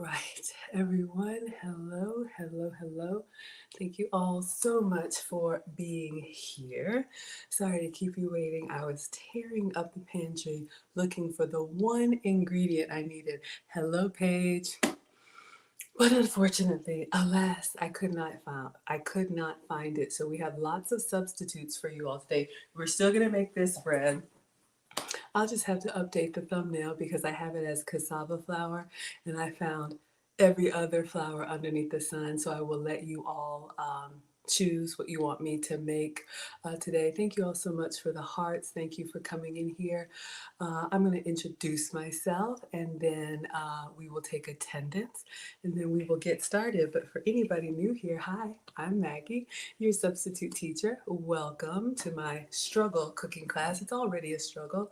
right, everyone. Hello, hello, hello. Thank you all so much for being here. Sorry to keep you waiting. I was tearing up the pantry looking for the one ingredient I needed. Hello, Paige. But unfortunately, alas, I could not find it. So we have lots of substitutes for you all today. We're still gonna make this bread. I'll just have to update the thumbnail because I have it as cassava flour and I found every other flour underneath the sun. So I will let you all choose what you want me to make today. Thank you all so much for the hearts. Thank you for coming in here. I'm going to introduce myself and then we will take attendance and then we will get started. But for anybody new here, hi, I'm Maggie, your substitute teacher. Welcome to my struggle cooking class. It's already a struggle.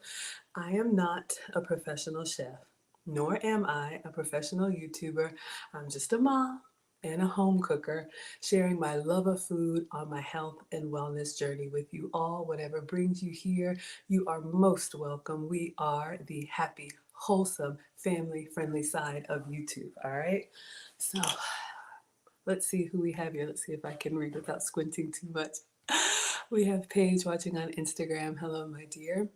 I am not a professional chef, nor am I a professional YouTuber. I'm just a mom and a home cooker, sharing my love of food on my health and wellness journey with you all. Whatever brings you here, you are most welcome. We are the happy, wholesome, family-friendly side of YouTube, all right? So let's see who we have here. Let's see if I can read without squinting too much. We have Paige watching on Instagram. Hello, my dear.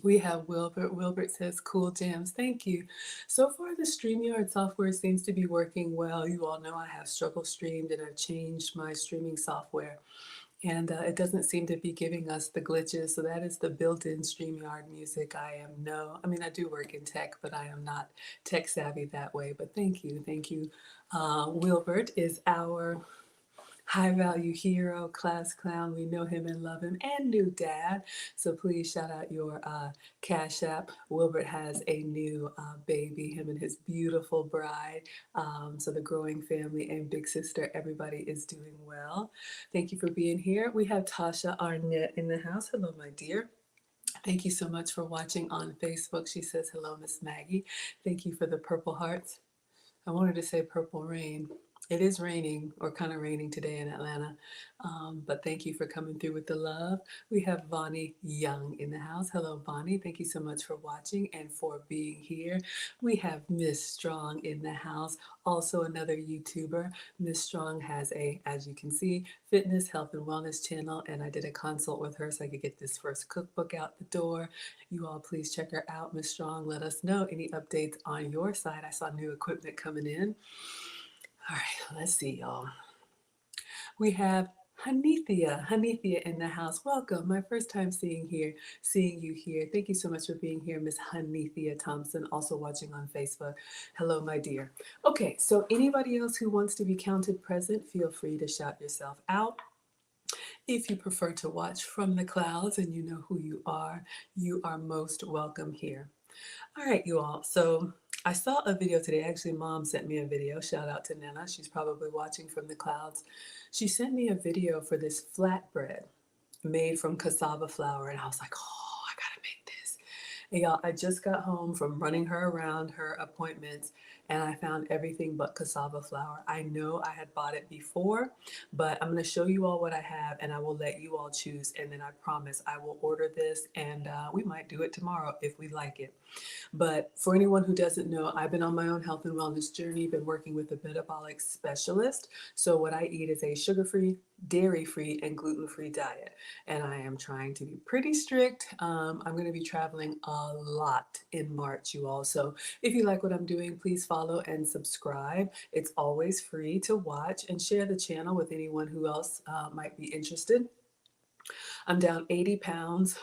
We have Wilbert. Wilbert says, cool jams. Thank you. So far, the StreamYard software seems to be working well. You all know I have struggle streamed and I've changed my streaming software. And it doesn't seem to be giving us the glitches. So that is the built-in StreamYard music. I mean, I do work in tech, but I am not tech savvy that way. But thank you. Thank you. Wilbert is our high value hero, class clown. We know him and love him, and new dad. So please shout out your Cash App. Wilbert has a new baby, him and his beautiful bride. So the growing family and big sister, everybody is doing well. Thank you for being here. We have Tasha Arnett in the house. Hello, my dear. Thank you so much for watching on Facebook. She says, hello, Miss Maggie. Thank you for the purple hearts. I wanted to say purple rain. It is raining or kind of raining today in Atlanta. But thank you for coming through with the love. We have Bonnie Young in the house. Hello, Bonnie. Thank you so much for watching and for being here. We have Miss Strong in the house, also another YouTuber. Miss Strong has a, as you can see, fitness, health, and wellness channel. And I did a consult with her so I could get this first cookbook out the door. You all please check her out. Miss Strong, let us know any updates on your side. I saw new equipment coming in. All right, let's see, y'all. We have Hanithia in the house. Welcome. My first time seeing you here. Thank you so much for being here, Miss Hanithia Thompson, also watching on Facebook. Hello, my dear. Okay, so anybody else who wants to be counted present, feel free to shout yourself out. If you prefer to watch from the clouds and you know who you are most welcome here. All right, you all. So I saw a video today. Actually, Mom sent me a video. Shout out to Nana. She's probably watching from the clouds. She sent me a video for this flatbread made from cassava flour. And I was like, oh, I got to make this. And y'all, I just got home from running her around her appointments and I found everything but cassava flour. I know I had bought it before, but I'm going to show you all what I have and I will let you all choose. And then I promise I will order this and we might do it tomorrow if we like it. But for anyone who doesn't know, I've been on my own health and wellness journey, been working with a metabolic specialist. So what I eat is a sugar-free, dairy-free, and gluten-free diet. And I am trying to be pretty strict. I'm going to be traveling a lot in March, you all. So if you like what I'm doing, please follow and subscribe. It's always free to watch and share the channel with anyone who else might be interested. I'm down 80 pounds.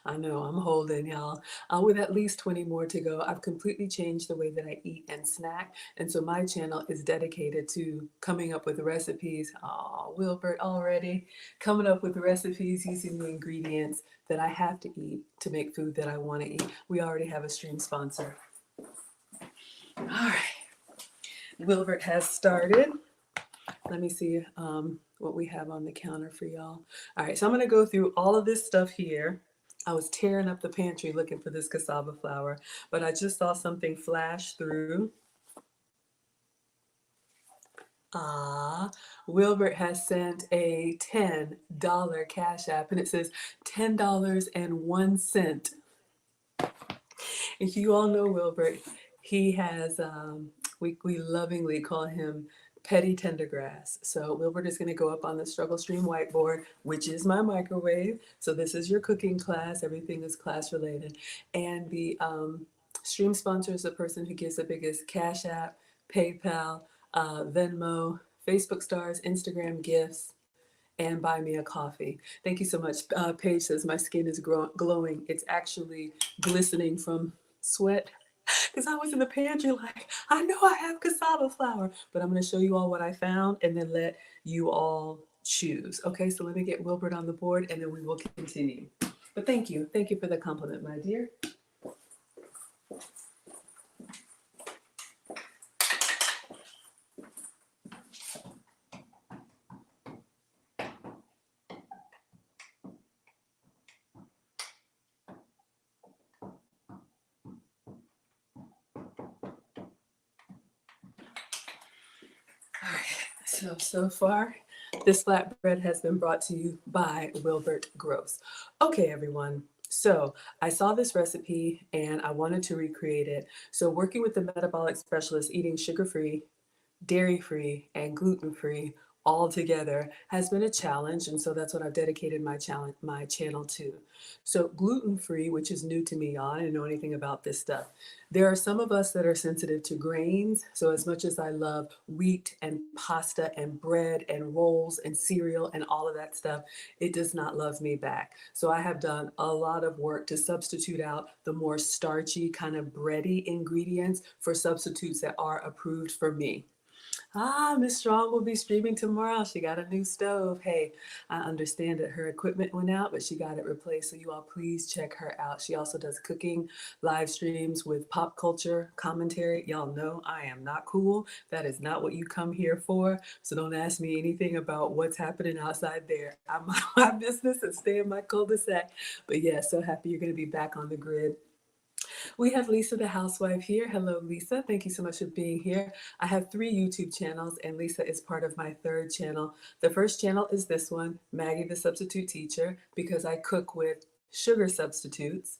I know I'm holding, y'all, with at least 20 more to go. I've completely changed the way that I eat and snack. And so my channel is dedicated to coming up with recipes. Oh, Wilbert already coming up with recipes using the ingredients that I have to eat to make food that I want to eat. We already have a stream sponsor. All right. Wilbert has started. Let me see what we have on the counter for y'all. All right, so I'm going to go through all of this stuff here. I was tearing up the pantry looking for this cassava flour, but I just saw something flash through. Wilbert has sent a $10 Cash App, and it says $10.01. If you all know Wilbert, He has, we lovingly call him Petty Tendergrass. So Wilbert is going to go up on the struggle stream whiteboard, which is my microwave. So this is your cooking class. Everything is class related. And the stream sponsor is the person who gives the biggest Cash App, PayPal, Venmo, Facebook stars, Instagram gifts, and buy me a coffee. Thank you so much. Paige says my skin is glowing. It's actually glistening from sweat because I was in the pantry like, I know I have cassava flour, but I'm going to show you all what I found and then let you all choose. Okay, so let me get Wilbert on the board and then we will continue. But thank you. Thank you for the compliment, my dear. So far, this flatbread has been brought to you by Wilbert Gross. Okay, everyone. So I saw this recipe and I wanted to recreate it. So working with the metabolic specialist, eating sugar-free, dairy-free, and gluten-free all together has been a challenge, and so that's what I've dedicated my channel to. So gluten-free, which is new to me, y'all, I didn't know anything about this stuff. There are some of us that are sensitive to grains, so as much as I love wheat and pasta and bread and rolls and cereal and all of that stuff, it does not love me back. So I have done a lot of work to substitute out the more starchy, kind of bready ingredients for substitutes that are approved for me. Miss Strong will be streaming tomorrow. She got a new stove. Hey, I understand that her equipment went out, but she got it replaced. So you all please check her out. She also does cooking live streams with pop culture commentary. Y'all know I am not cool. That is not what you come here for. So don't ask me anything about what's happening outside there. I'm my business and stay in my cul-de-sac. But yeah, so happy you're going to be back on the grid. We have Lisa the housewife here. Hello, Lisa. Thank you so much for being here. I have 3 YouTube channels, and Lisa is part of my 3rd channel. The first channel is this one, Maggie the Substitute Teacher, because I cook with sugar substitutes,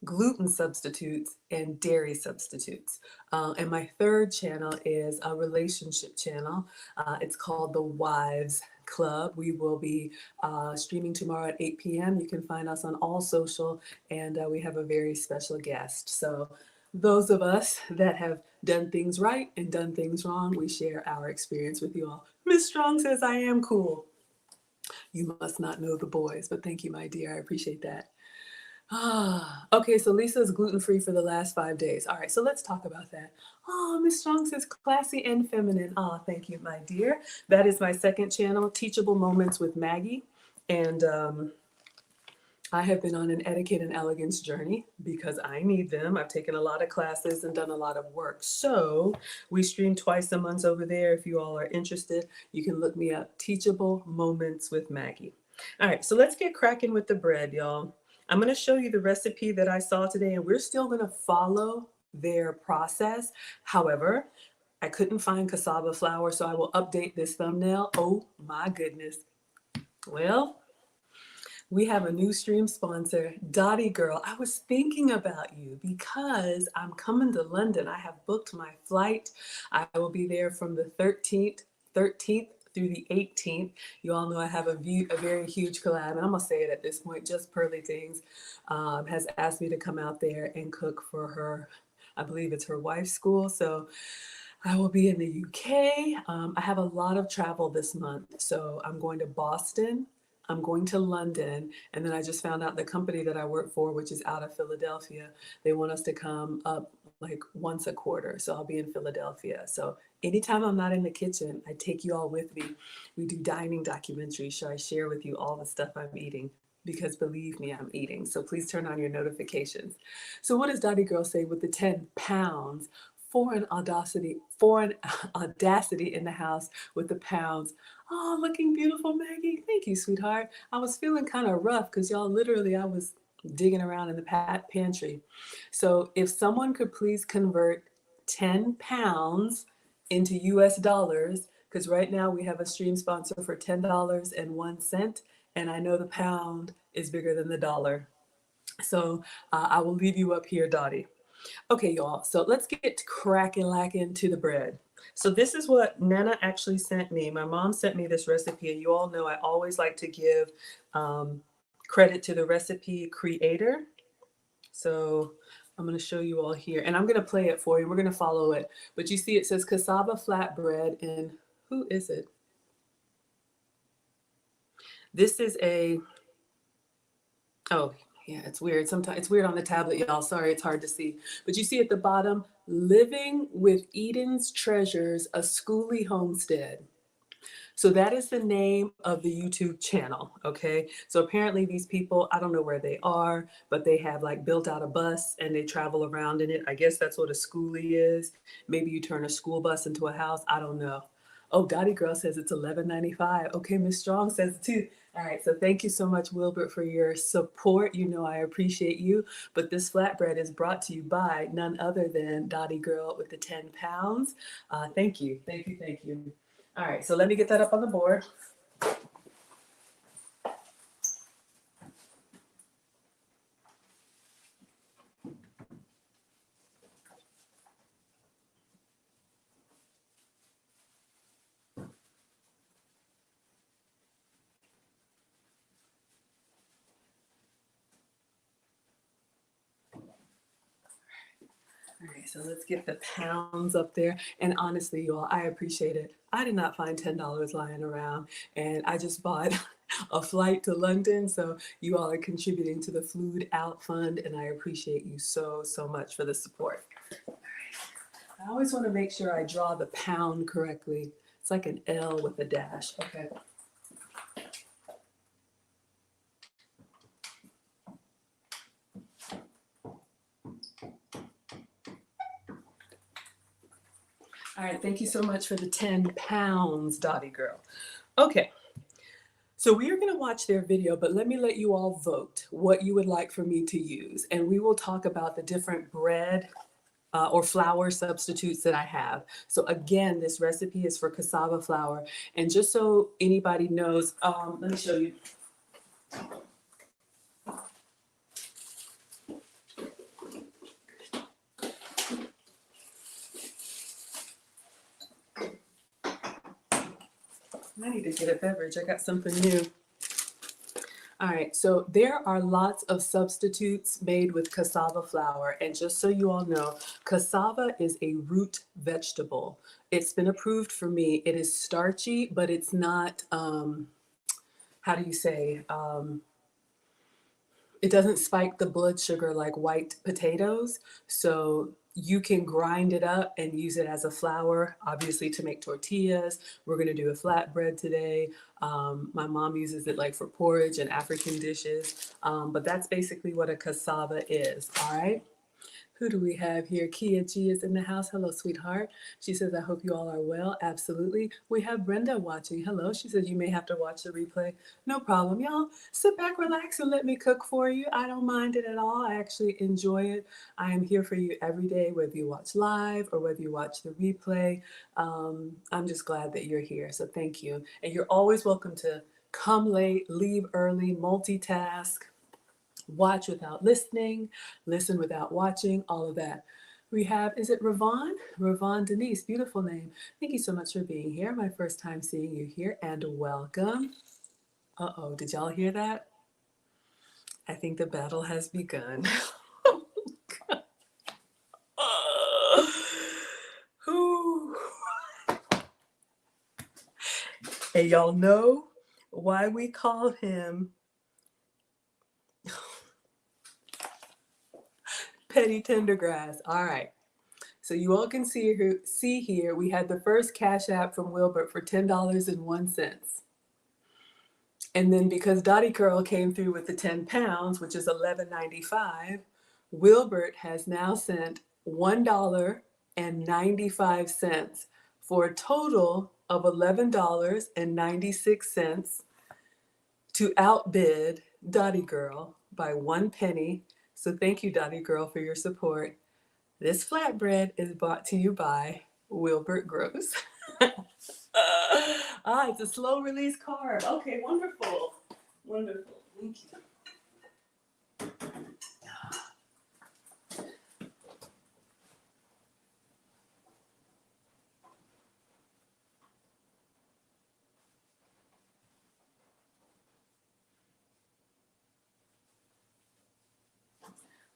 gluten substitutes, and dairy substitutes. And my 3rd channel is a relationship channel. It's called The Wives Club. We will be streaming tomorrow at 8 p.m. You can find us on all social, and we have a very special guest. So those of us that have done things right and done things wrong, we share our experience with you all. Miss Strong says I am cool. You must not know the boys, but thank you, my dear. I appreciate that. Okay, so Lisa's gluten-free for the last 5 days. All right, so let's talk about that. Miss Strong says classy and feminine. Thank you, my dear. That is my 2nd channel, Teachable Moments with Maggie. And I have been on an etiquette and elegance journey because I need them. I've taken a lot of classes and done a lot of work. So we stream twice a month over there. If you all are interested, you can look me up, Teachable Moments with Maggie. All right, so let's get cracking with the bread, y'all. I'm going to show you the recipe that I saw today, and we're still going to follow their process. However, I couldn't find cassava flour, so I will update this thumbnail. Oh my goodness. Well, we have a new stream sponsor, Dottie Girl. I was thinking about you because I'm coming to London. I have booked my flight. I will be there from the 13th through the 18th. You all know I have a very huge collab, and I'm gonna say it at this point, Just Pearly Things has asked me to come out there and cook for her, I believe it's her wife's school. So I will be in the UK. I have a lot of travel this month. So I'm going to Boston, I'm going to London, and then I just found out the company that I work for, which is out of Philadelphia, they want us to come up like once a quarter. So I'll be in Philadelphia. So anytime I'm not in the kitchen, I take you all with me. We do dining documentaries, so I share with you all the stuff I'm eating because believe me, I'm eating. So please turn on your notifications. So what does Dottie Girl say with the 10 pounds? Foreign audacity in the house with the pounds. Looking beautiful, Maggie. Thank you, sweetheart. I was feeling kind of rough because y'all literally, I was digging around in the pantry. So if someone could please convert 10 pounds into US dollars, because right now we have a stream sponsor for $10.01, and I know the pound is bigger than the dollar. So I will leave you up here, Dottie. Okay, y'all, so let's get cracking lacking to the bread. So this is what Nana actually sent me. My mom sent me this recipe, and you all know I always like to give um, credit to the recipe creator. So I'm going to show you all here, and I'm going to play it for you. We're going to follow it. But you see it says cassava flatbread, and who is it? This is a, oh, yeah, it's weird. Sometimes it's weird on the tablet, y'all. Sorry, it's hard to see. But you see at the bottom, Living with Eden's Treasures, a Schoolie Homestead. So that is the name of the YouTube channel, okay? So apparently these people, I don't know where they are, but they have like built out a bus and they travel around in it. I guess that's what a schoolie is. Maybe you turn a school bus into a house. I don't know. Oh, Dottie Girl says it's $11.95. Okay, Miss Strong says it too. All right, so thank you so much, Wilbert, for your support. You know I appreciate you. But this flatbread is brought to you by none other than Dottie Girl with the 10 pounds. Thank you, thank you, thank you. All right, so let me get that up on the board. All right, so let's get the pounds up there. And honestly, y'all, I appreciate it. I did not find $10 lying around, and I just bought a flight to London. So you all are contributing to the Food Out Fund, and I appreciate you so, so much for the support. All right. I always want to make sure I draw the pound correctly. It's like an L with a dash. Okay. All right, thank you so much for the 10 pounds, Dottie Girl. Okay, so we are going to watch their video, but let me let you all vote what you would like for me to use. And we will talk about the different bread or flour substitutes that I have. So again, this recipe is for cassava flour. And just so anybody knows, let me show you. I need to get a beverage. I got something new. All right, so there are lots of substitutes made with cassava flour. And just so you all know, cassava is a root vegetable. It's been approved for me. It is starchy, but it's not, how do you say, it doesn't spike the blood sugar like white potatoes. So you can grind it up and use it as a flour, obviously to make tortillas. We're gonna do a flatbread today. My mom uses it like for porridge and African dishes. But that's basically what a cassava is, all right? Who do we have here? Kia G is in the house. Hello, sweetheart. She says, I hope you all are well. Absolutely. We have Brenda watching. Hello. She says, you may have to watch the replay. No problem. Y'all sit back, relax, and let me cook for you. I don't mind it at all. I actually enjoy it. I am here for you every day, whether you watch live or whether you watch the replay. I'm just glad that you're here. So thank you. And you're always welcome to come late, leave early, multitask. Watch without listening, listen without watching, all of that. We have, is it Ravon? Ravon Denise, beautiful name. Thank you so much for being here. My first time seeing you here, and welcome. Uh-oh, did y'all hear that? I think the battle has begun. And y'all know why we call him Petty Tendergrass. All right. So you all can see here, we had the first Cash App from Wilbert for $10.01. And then because Dottie Curl came through with the 10 pounds, which is $11.95, Wilbert has now sent $1.95 for a total of $11.96 to outbid Dottie Girl by 1 penny. So thank you, Dottie Girl, for your support. This flatbread is brought to you by Wilbert Gross. It's a slow release carb. Okay, wonderful. Wonderful. Thank you.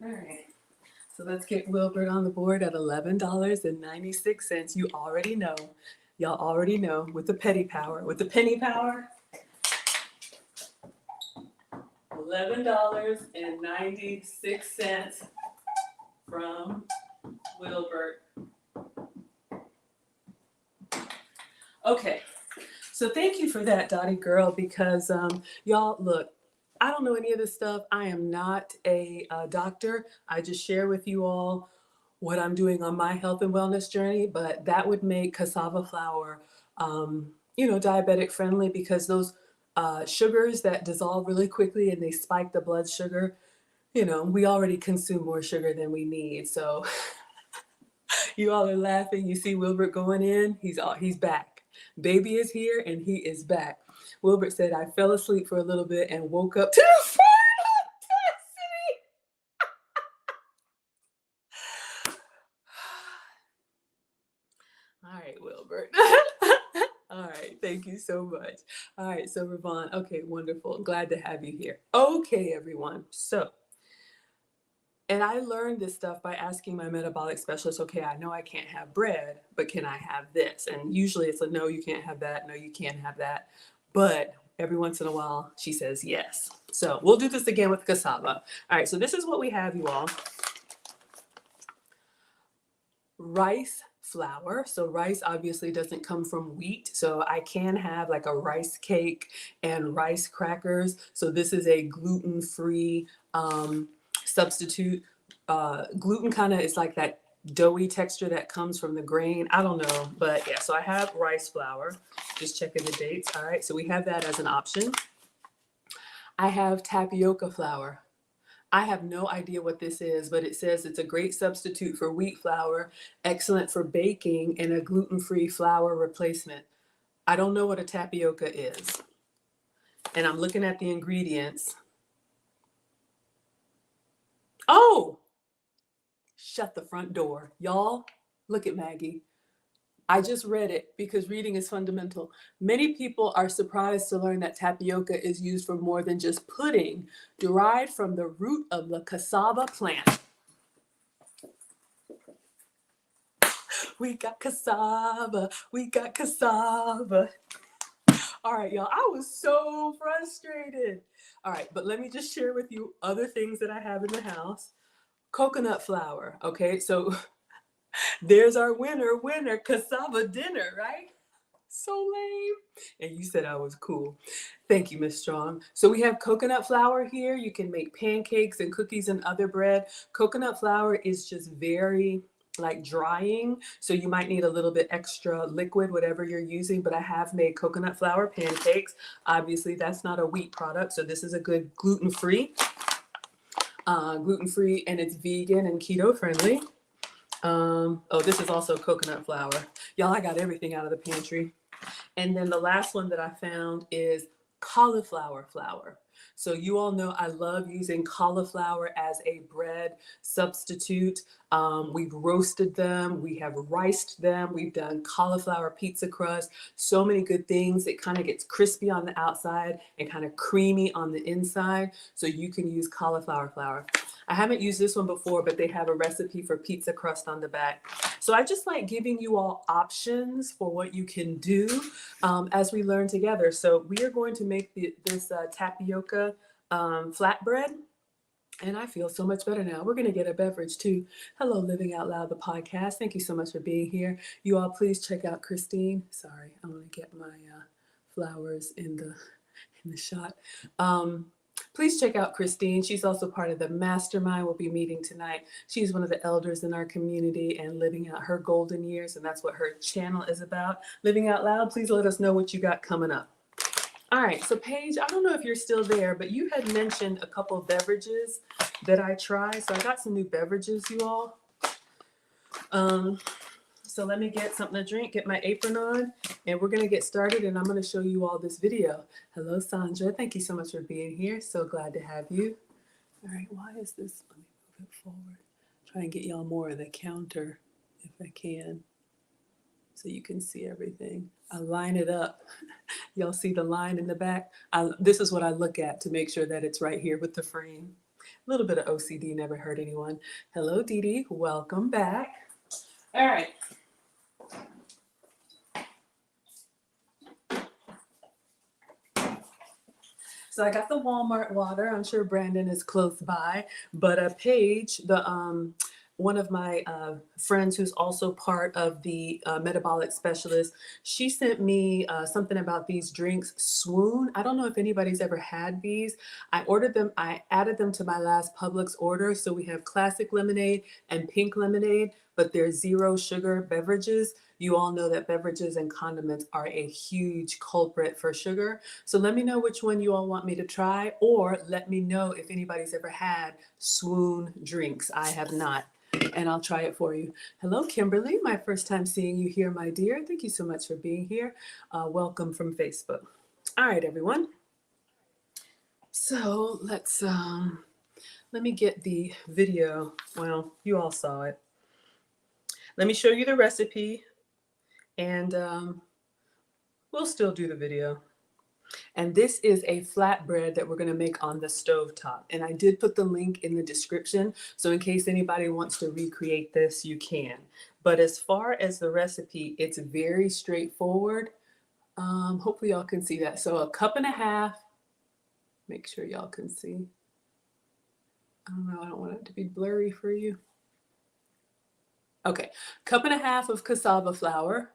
All right. So let's get Wilbert on the board at $11.96. You already know. Y'all already know with the petty power. With the penny power, $11.96 from Wilbert. Okay. So thank you for that, Dottie girl, because y'all, look, I don't know any of this stuff. I am not a doctor. I just share with you all what I'm doing on my health and wellness journey, but that would make cassava flour, diabetic friendly because those sugars that dissolve really quickly and they spike the blood sugar, we already consume more sugar than we need. So you all are laughing. You see Wilbert going in. He's back. Baby is here and he is back. Wilbert said, I fell asleep for a little bit and woke up to the foreign audacity. All right, Wilbert. All right, thank you so much. All right, so Ravon, okay, wonderful. Glad to have you here. Okay, everyone. And I learned this stuff by asking my metabolic specialist, okay, I know I can't have bread, but can I have this? And usually it's a no, you can't have that. No, you can't have that. But every once in a while, she says yes. So we'll do this again with cassava. All right, so this is what we have, you all. Rice flour. So rice obviously doesn't come from wheat. So I can have like a rice cake and rice crackers. So this is a gluten-free substitute. Gluten kind of is like that doughy texture that comes from the grain. I don't know, but yeah, so I have rice flour. Just checking the dates. All right, so we have that as an option. I have tapioca flour. I have no idea what this is, but it says it's a great substitute for wheat flour, excellent for baking, and a gluten-free flour replacement. I don't know what a tapioca is. And I'm looking at the ingredients. Oh, shut the front door. Y'all, look at Maggie. I just read it because reading is fundamental. Many people are surprised to learn that tapioca is used for more than just pudding, derived from the root of the cassava plant. We got cassava, we got cassava. All right, y'all, I was so frustrated. All right, but let me just share with you other things that I have in the house. Coconut flour, okay? So there's our winner, cassava dinner, right? So lame. And you said I was cool. Thank you, Miss Strong. So we have coconut flour here. You can make pancakes and cookies and other bread. Coconut flour is just very like drying. So you might need a little bit extra liquid, whatever you're using, but I have made coconut flour pancakes. Obviously that's not a wheat product. So this is a good gluten-free and it's vegan and keto friendly. This is also coconut flour. Y'all, I got everything out of the pantry. And then the last one that I found is cauliflower flour. So you all know I love using cauliflower as a bread substitute. We've roasted them, we have riced them, we've done cauliflower pizza crust, so many good things. It kind of gets crispy on the outside and kind of creamy on the inside. So you can use cauliflower flour. I haven't used this one before, but they have a recipe for pizza crust on the back. So I just like giving you all options for what you can do as we learn together. So we are going to make this tapioca flatbread. And I feel so much better now. We're going to get a beverage too. Hello, Living Out Loud, the podcast. Thank you so much for being here. You all please check out Christine. Sorry, I want to get my flowers in the shot. Please check out Christine. She's also part of the mastermind we'll be meeting tonight. She's one of the elders in our community and living out her golden years. And that's what her channel is about. Living Out Loud, please let us know what you got coming up. All right, so Paige, I don't know if you're still there, but you had mentioned a couple of beverages that I tried. So I got some new beverages, you all. So let me get something to drink, get my apron on, and we're gonna get started, and I'm gonna show you all this video. Hello, Sandra. Thank you so much for being here. So glad to have you. All right, why is this? Let me move it forward. Try and get y'all more of the counter if I can, so you can see everything. I line it up. Y'all see the line in the back? This is what I look at to make sure that it's right here with the frame. A little bit of OCD never hurt anyone. Hello, Dee Dee. Welcome back. All right. So I got the Walmart water. I'm sure Brandon is close by, but Paige, one of my friends who's also part of the metabolic specialist, she sent me something about these drinks, Swoon. I don't know if anybody's ever had these. I ordered them. I added them to my last Publix order. So we have classic lemonade and pink lemonade, but they're 0 sugar beverages. You all know that beverages and condiments are a huge culprit for sugar. So let me know which one you all want me to try, or let me know if anybody's ever had Swoon drinks. I have not, and I'll try it for you. Hello, Kimberly. My first time seeing you here, my dear. Thank you so much for being here. Welcome from Facebook. All right, everyone. So let me get the video. Well, you all saw it. Let me show you the recipe, and we'll still do the video. And this is a flatbread that we're going to make on the stove top. And I did put the link in the description. So in case anybody wants to recreate this, you can. But as far as the recipe, it's very straightforward. Hopefully y'all can see that. So 1.5 cups. Make sure y'all can see. I don't know. I don't want it to be blurry for you. Okay. 1.5 cups of cassava flour.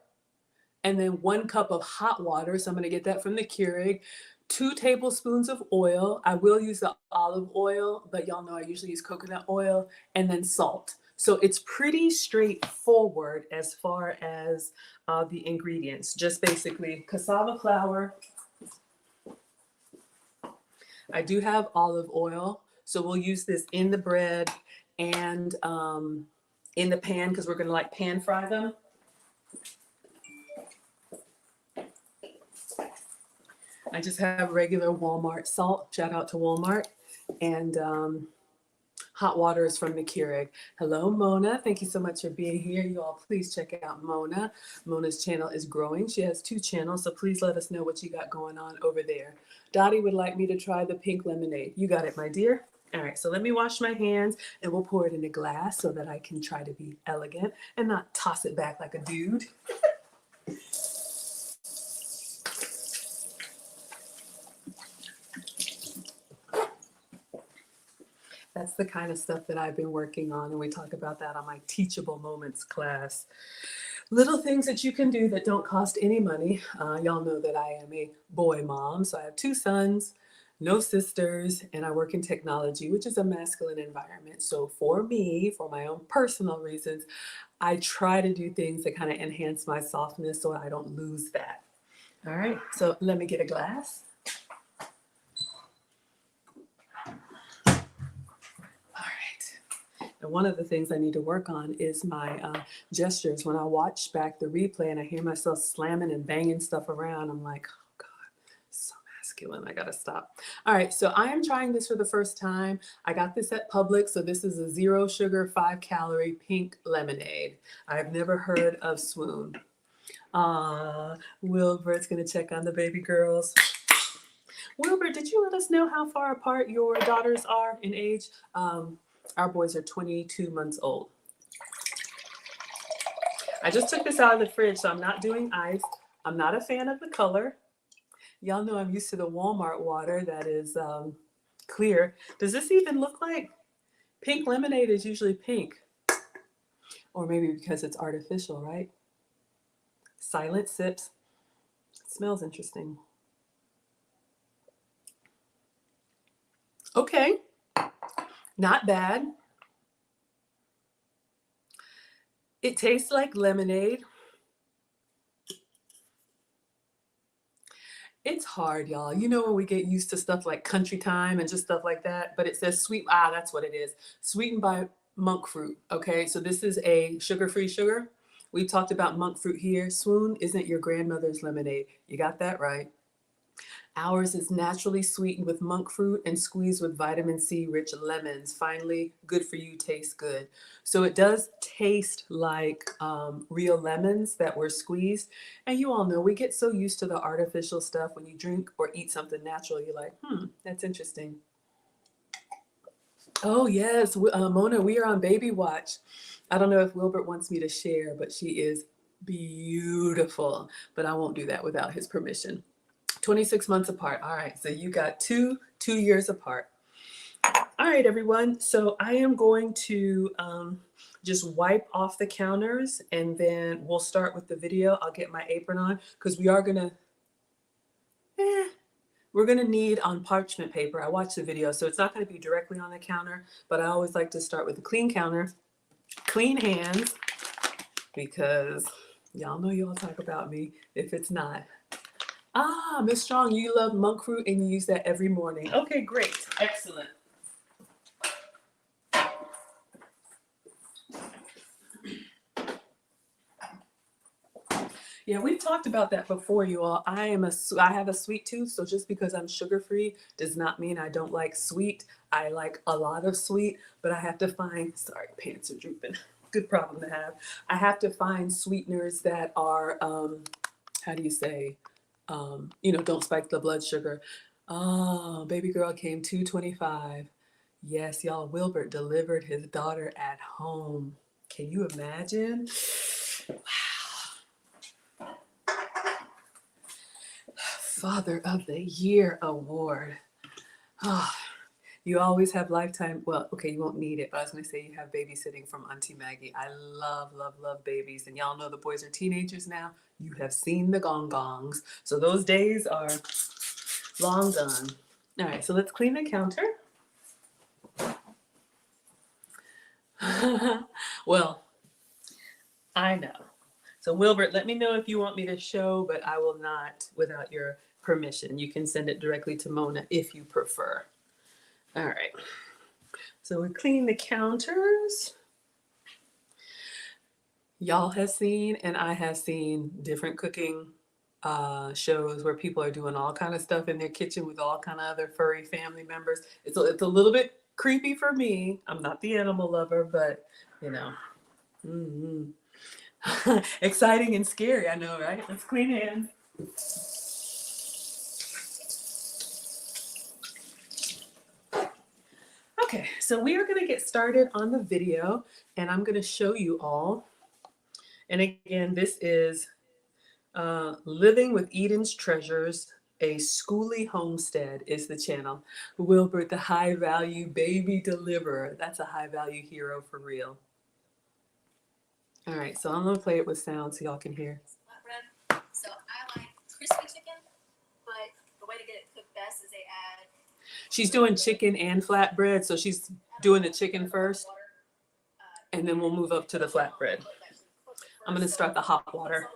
And then 1 cup of hot water. So I'm going to get that from the Keurig. 2 tablespoons of oil. I will use the olive oil, but y'all know I usually use coconut oil. And then salt. So it's pretty straightforward as far as the ingredients. Just basically cassava flour. I do have olive oil. So we'll use this in the bread and in the pan, because we're going to like pan fry them. I just have regular Walmart salt. Shout out to Walmart. And hot water is from the Keurig. Hello, Mona. Thank you so much for being here. You all please check out Mona. Mona's channel is growing. She has 2 channels, so please let us know what you got going on over there. Dottie would like me to try the pink lemonade. You got it, my dear. All right, so let me wash my hands, and we'll pour it in a glass so that I can try to be elegant and not toss it back like a dude. That's the kind of stuff that I've been working on, and we talk about that on my Teachable Moments class. Little things that you can do that don't cost any money. Y'all know that I am a boy mom, so I have 2 sons, no sisters, and I work in technology, which is a masculine environment. So for me, for my own personal reasons, I try to do things that kind of enhance my softness so I don't lose that. All right, so let me get a glass. And one of the things I need to work on is my gestures. When I watch back the replay and I hear myself slamming and banging stuff around, I'm like, oh God, so masculine. I got to stop. All right, so I am trying this for the first time. I got this at Publix. So this is a 0 sugar, 5 calorie pink lemonade. I've never heard of Swoon. Wilbert's going to check on the baby girls. Wilbert, did you let us know how far apart your daughters are in age? Our boys are 22 months old. I just took this out of the fridge, so I'm not doing ice. I'm not a fan of the color. Y'all know I'm used to the Walmart water that is clear. Does this even look like pink lemonade? Is usually pink. Or maybe because it's artificial, right? Silent sips. It smells interesting. Okay. Not bad. It tastes like lemonade. It's hard, y'all. You know when we get used to stuff like Country Time and just stuff like that, but it says sweet. That's what it is. Sweetened by monk fruit. Okay, so this is a sugar-free sugar. We've talked about monk fruit here. Swoon isn't your grandmother's lemonade. You got that right. Ours is naturally sweetened with monk fruit and squeezed with vitamin C rich lemons. Finally, good for you, tastes good. So it does taste like real lemons that were squeezed. And you all know we get so used to the artificial stuff. When you drink or eat something natural, you're like, that's interesting. Oh, yes. Mona, we are on baby watch. I don't know if Wilbert wants me to share, but she is beautiful. But I won't do that without his permission. 26 months apart. All right. So you got two years apart. All right, everyone. So I am going to just wipe off the counters and then we'll start with the video. I'll get my apron on because we are going to, we're going to need on parchment paper. I watched the video, so it's not going to be directly on the counter, but I always like to start with a clean counter, clean hands, because y'all know y'all talk about me if it's not. Ah, Miss Strong, you love monk fruit and you use that every morning. Okay, great. Excellent. Yeah, we've talked about that before, you all. I have a sweet tooth, so just because I'm sugar-free does not mean I don't like sweet. I like a lot of sweet, but I have to find, sorry, pants are drooping. Good problem to have. I have to find sweeteners that are, how do you say, don't spike the blood sugar. Oh, baby girl came 225. Yes, y'all, Wilbert delivered his daughter at home. Can you imagine? Father of the Year award. Oh, you always have lifetime. Well, okay, you won't need it, but I was going to say you have babysitting from Auntie Maggie. I love, love, love babies. And y'all know the boys are teenagers now. You have seen the gong gongs. So those days are long gone. All right, so let's clean the counter. Well, I know. So Wilbert, let me know if you want me to show, but I will not without your permission. You can send it directly to Mona if you prefer. All right. So we're cleaning the counters. Y'all have seen and I have seen different cooking shows where people are doing all kind of stuff in their kitchen with all kind of other furry family members. It's a little bit creepy for me. I'm not the animal lover, but you know. Mm-hmm. Exciting and scary, I know, right? Let's clean hands. Okay, so we are going to get started on the video and I'm going to show you all. And again, this is Living with Eden's Treasures, a Schooly Homestead is the channel. Wilbert, the high value baby deliverer. That's a high value hero for real. All right, so I'm going to play it with sound so y'all can hear. Flatbread. So I like crispy chicken, but the way to get it cooked best is they add. She's doing chicken and flatbread, so she's doing the chicken first, and then we'll move up to the flatbread. I'm going to start the hot water.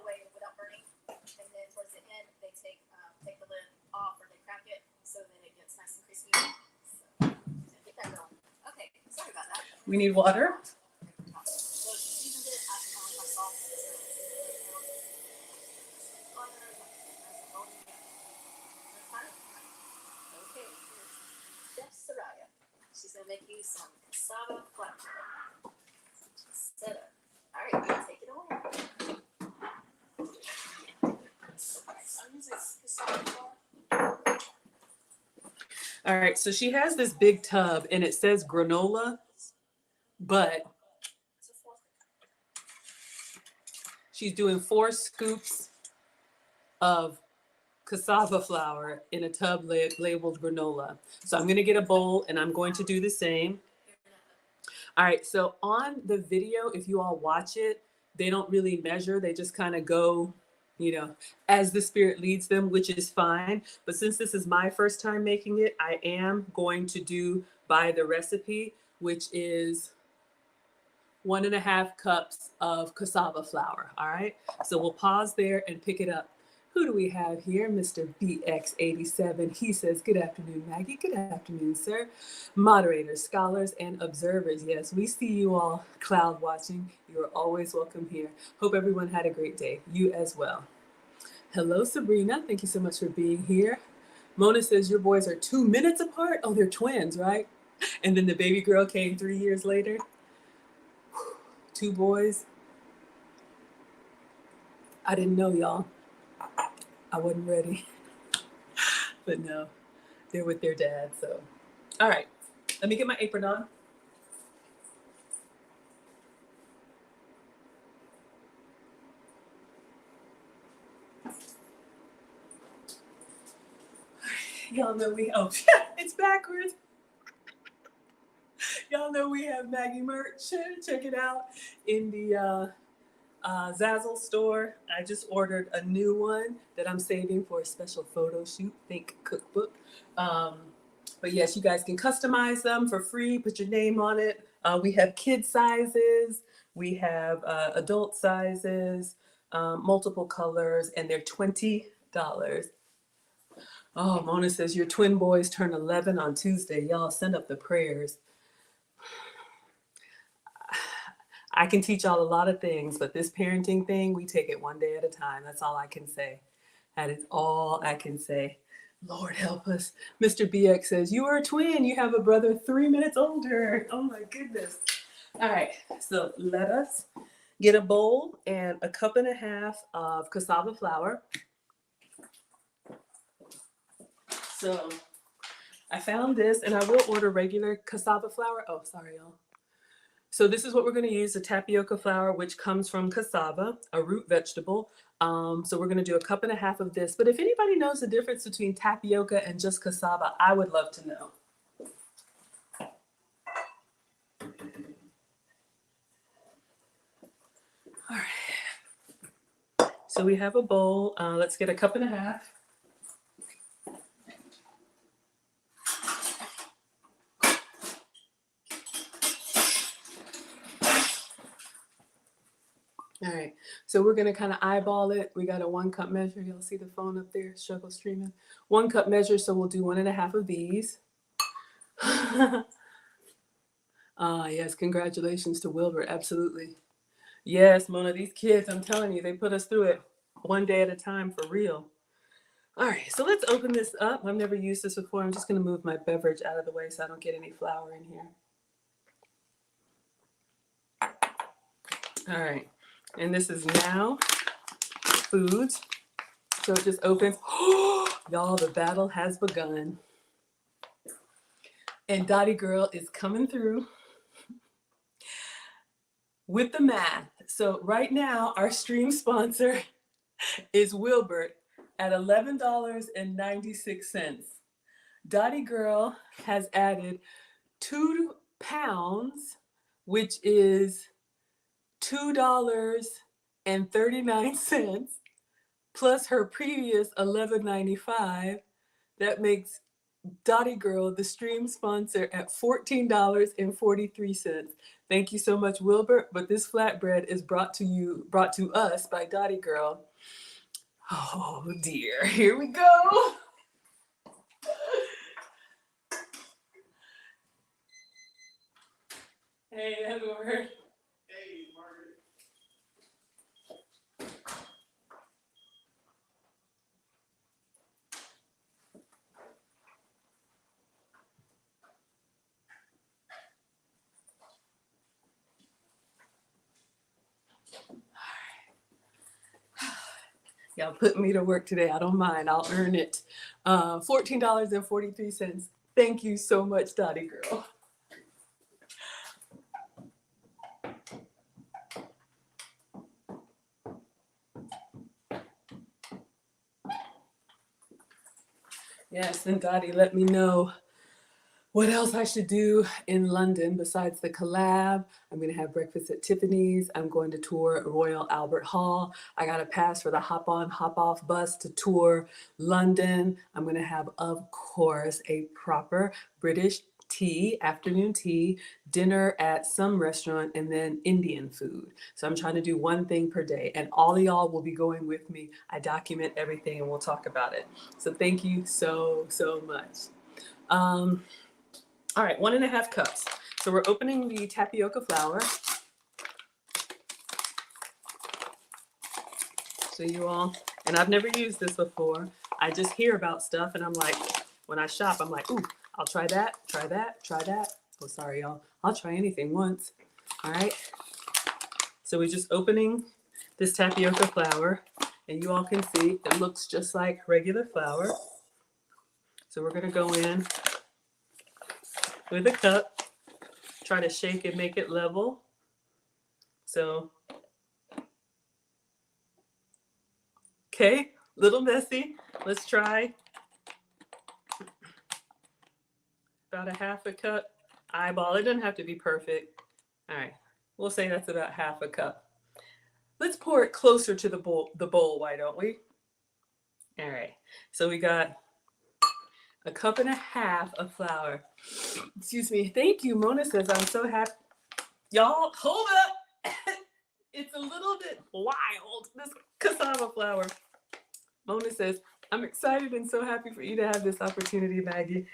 And then towards the end, they take the lid off or they crack it so that it gets nice and crispy. So get that going. Okay, sorry about that. We need water. She's going to make you some cassava flatbread. Set up. All right, take it away. I'm using cassava flour. All right, so she has this big tub and it says granola, but she's doing 4 scoops of cassava flour in a tub labeled granola. So I'm going to get a bowl and I'm going to do the same. All right, so on the video, if you all watch it, they don't really measure. They just kind of go, as the spirit leads them, which is fine. But since this is my first time making it, I am going to do by the recipe, which is 1.5 cups of cassava flour. All right, so we'll pause there and pick it up. Who do we have here? Mr. BX87. He says, good afternoon, Maggie. Good afternoon, sir. Moderators, scholars, and observers. Yes, we see you all cloud watching. You are always welcome here. Hope everyone had a great day. You as well. Hello, Sabrina. Thank you so much for being here. Mona says your boys are 2 minutes apart. Oh, they're twins, right? And then the baby girl came 3 years later. 2 boys. I didn't know, y'all. I wasn't ready. But no, they're with their dad, so. All right, let me get my apron on. Y'all know it's backwards. Y'all know we have Maggie merch. Check it out in the Zazzle store. I just ordered a new one that I'm saving for a special photo shoot. Think cookbook. But yes, you guys can customize them for free. Put your name on it. We have kid sizes. We have adult sizes, multiple colors, and they're $20. Oh, Mona says your twin boys turn 11 on Tuesday. Y'all send up the prayers. I can teach y'all a lot of things, but this parenting thing, we take it one day at a time. That's all I can say. That is all I can say. Lord help us. Mr. BX says, you are a twin. You have a brother 3 minutes older. Oh my goodness. All right, so let us get a bowl and a cup and a half of cassava flour. So I found this, and I will order regular cassava flour. Oh, sorry, y'all. So this is what we're going to use, the tapioca flour, which comes from cassava, a root vegetable. So we're going to do a cup and a half of this. But if anybody knows the difference between tapioca and just cassava, I would love to know. All right. So we have a bowl. Let's get a cup and a half. All right, so we're gonna kind of eyeball it. We got a 1 cup measure. Y'all see the phone up there, struggle streaming. 1 cup measure, so we'll do 1.5 of these. Yes, congratulations to Wilbur, absolutely. Yes, Mona, these kids, I'm telling you, they put us through it one day at a time for real. All right, so let's open this up. I've never used this before. I'm just gonna move my beverage out of the way so I don't get any flour in here. All right. And this is Now Foods. So it just opens. Y'all, the battle has begun. And Dottie Girl is coming through with the math. So right now, our stream sponsor is Wilbert at $11.96. Dottie Girl has added 2 pounds, which is $2.39, plus her previous $11.95. That makes Dottie Girl the stream sponsor at $14.43. Thank you so much, Wilbert. But this flatbread is brought to us by Dottie Girl. Oh dear, here we go. Hey, Edward. Hey, Margaret. Y'all put me to work today. I don't mind. I'll earn it. $14.43. Thank you so much, Dottie Girl. Yes, and Dottie, let me know what else I should do in London besides the collab. I'm going to have breakfast at Tiffany's. I'm going to tour Royal Albert Hall. I got a pass for the hop on, hop off bus to tour London. I'm going to have, of course, a proper British tea, afternoon tea, dinner at some restaurant, and then Indian food. So I'm trying to do one thing per day, and all of y'all will be going with me. I document everything and we'll talk about it. So thank you so, so much. All right, 1.5 cups. So we're opening the tapioca flour. So you all, and I've never used this before. I just hear about stuff and I'm like, when I shop, I'm like, ooh, I'll try that, try that, try that. Oh, sorry, y'all. I'll try anything once. All right. So we're just opening this tapioca flour, and you all can see it looks just like regular flour. So we're gonna go in with a cup, try to shake and make it level. So, okay, little messy. Let's try. About a half a cup. Eyeball. It doesn't have to be perfect. All right. We'll say that's about half a cup. Let's pour it closer to the bowl, why don't we? All right. So we got a cup and a half of flour. Excuse me. Thank you. Mona says, I'm so happy. Y'all, hold up. It's a little bit wild, this cassava flour. Mona says, I'm excited and so happy for you to have this opportunity, Maggie.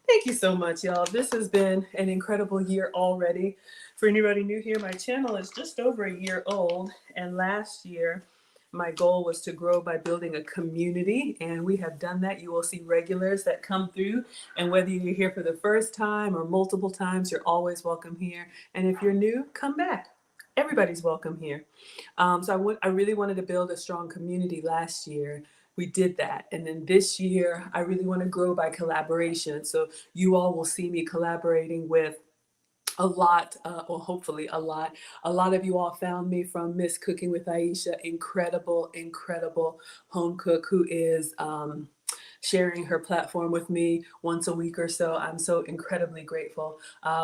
Thank you so much, y'all. This has been an incredible year already. For anybody new here, my channel is just over a year old. And last year, my goal was to grow by building a community. And we have done that. You will see regulars that come through. And whether you're here for the first time or multiple times, you're always welcome here. And if you're new, come back. Everybody's welcome here. I really wanted to build a strong community last year. We did that. And then this year, I really want to grow by collaboration. So you all will see me collaborating with a lot, or hopefully a lot. A lot of you all found me from Miss Cooking with Aisha, incredible, incredible home cook who is sharing her platform with me once a week or so. I'm so incredibly grateful.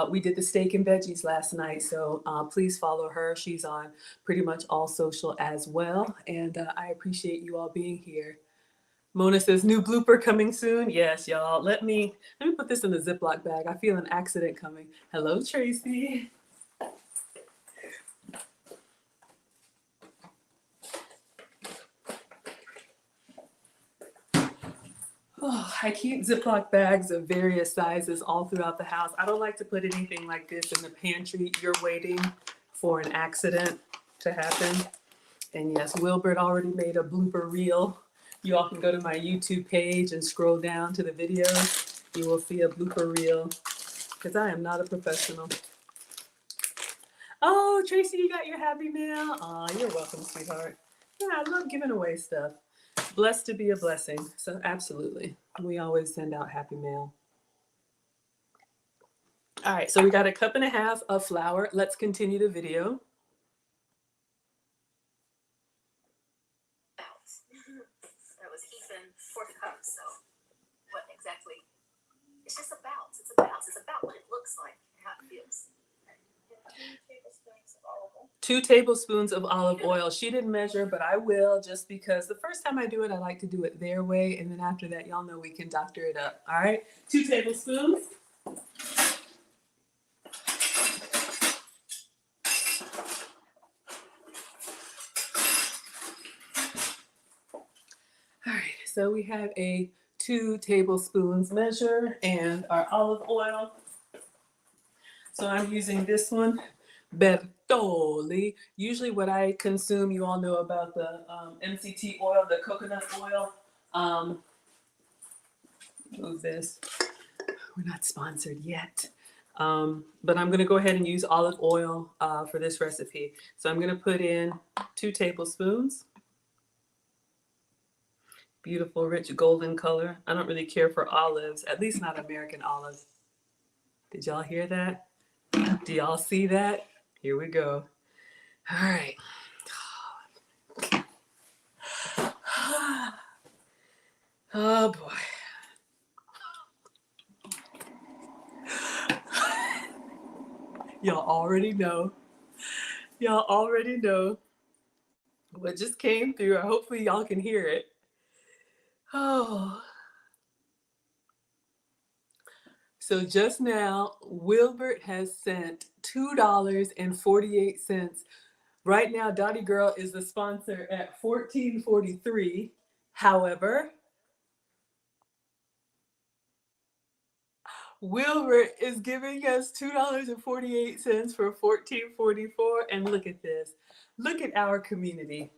We did the steak and veggies last night, so please follow her. She's on pretty much all social as well, and I appreciate you all being here. Mona says, new blooper coming soon. Yes, y'all. Let me put this in the Ziploc bag. I feel an accident coming. Hello, Tracy. Oh, I keep Ziploc bags of various sizes all throughout the house. I don't like to put anything like this in the pantry. You're waiting for an accident to happen. And yes, Wilbert already made a blooper reel. You all can go to my YouTube page and scroll down to the videos. You will see a blooper reel because I am not a professional. Oh, Tracy, you got your Happy Meal? Oh, you're welcome, sweetheart. Yeah, I love giving away stuff. Blessed to be a blessing. So absolutely. We always send out Happy Mail. All right, so we got a cup and a half of flour. Let's continue the video. That was heaping 4 cups, so what exactly? It's just a bounce. It's a bounce. It's about what it looks like and how it feels. 2 tablespoons of olive oil. 2 tablespoons of olive oil. She didn't measure, but I will, just because the first time I do it, I like to do it their way. And then after that, y'all know we can doctor it up. All right, 2 tablespoons. All right, so we have a 2 tablespoons measure and our olive oil. So I'm using this one, Bertolli. Usually what I consume, you all know about the MCT oil, the coconut oil. Move this. We're not sponsored yet. But I'm gonna go ahead and use olive oil for this recipe. So I'm gonna put in 2 tablespoons. Beautiful, rich golden color. I don't really care for olives, at least not American olives. Did y'all hear that? Do y'all see that? Here we go. All right. Oh boy. Y'all already know. Y'all already know what just came through. Hopefully y'all can hear it. Oh. So just now, Wilbert has sent $2.48. Right now, Dottie Girl is the sponsor at $14.43. However, Wilbert is giving us $2.48 for $14.44. And look at this. Look at our community.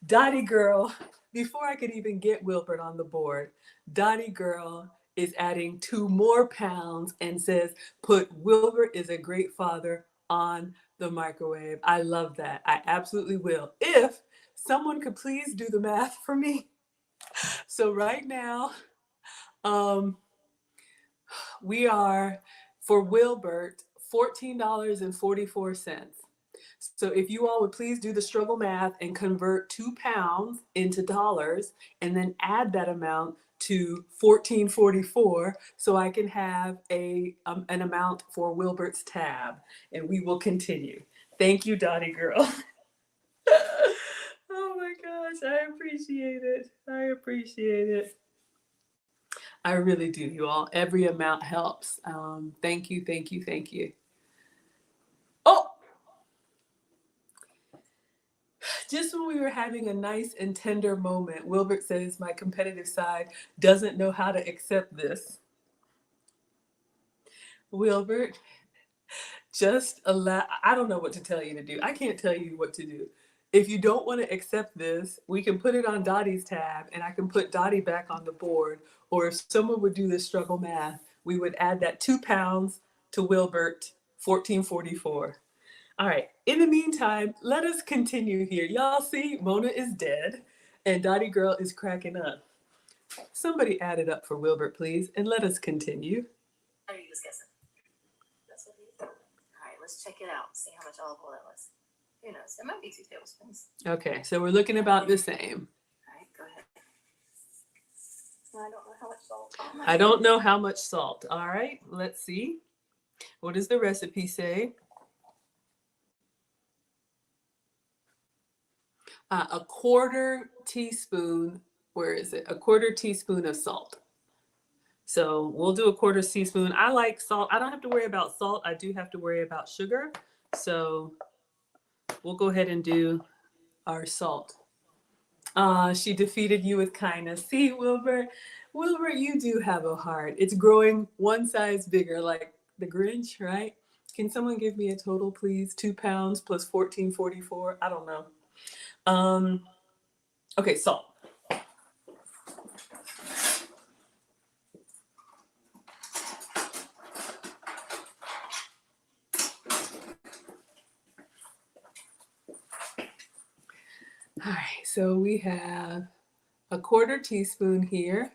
Dottie Girl, before I could even get Wilbert on the board, Dottie Girl is adding 2 more pounds and says, put Wilbert is a great father on the microwave. I love that. I absolutely will. If someone could please do the math for me. So right now, we are, for Wilbert, $14.44. So if you all would please do the struggle math and convert 2 pounds into dollars and then add that amount to 1444 so I can have an amount for Wilbert's tab, and we will continue. Thank you, Dottie girl. Oh my gosh, I appreciate it. I appreciate it. I really do, you all. Every amount helps. Thank you, thank you, thank you. Oh, just when we were having a nice and tender moment, Wilbert says my competitive side doesn't know how to accept this. Wilbert, just allow, I don't know what to tell you to do. I can't tell you what to do. If you don't want to accept this, we can put it on Dottie's tab and I can put Dottie back on the board. Or if someone would do this struggle math, we would add that 2 pounds to Wilbert, 1444. All right. In the meantime, let us continue here. Y'all see, Mona is dead and Dottie girl is cracking up. Somebody add it up for Wilbert, please, and let us continue. Are you just guessing? That's what he is. All right, let's check it out. See how much olive oil that was. Who knows? It might be 2 tablespoons. Okay, so we're looking about the same. All right, go ahead. I don't know how much salt. I don't know how much salt. All right, let's see. What does the recipe say? A quarter teaspoon, where is it? A quarter teaspoon of salt. So we'll do a quarter teaspoon. I like salt. I don't have to worry about salt. I do have to worry about sugar. So we'll go ahead and do our salt. She defeated you with kindness. See, Wilbert, you do have a heart. It's growing one size bigger, like the Grinch, right? Can someone give me a total, please? 2 pounds plus 1444. I don't know. Okay, salt. All right, so we have a quarter teaspoon here.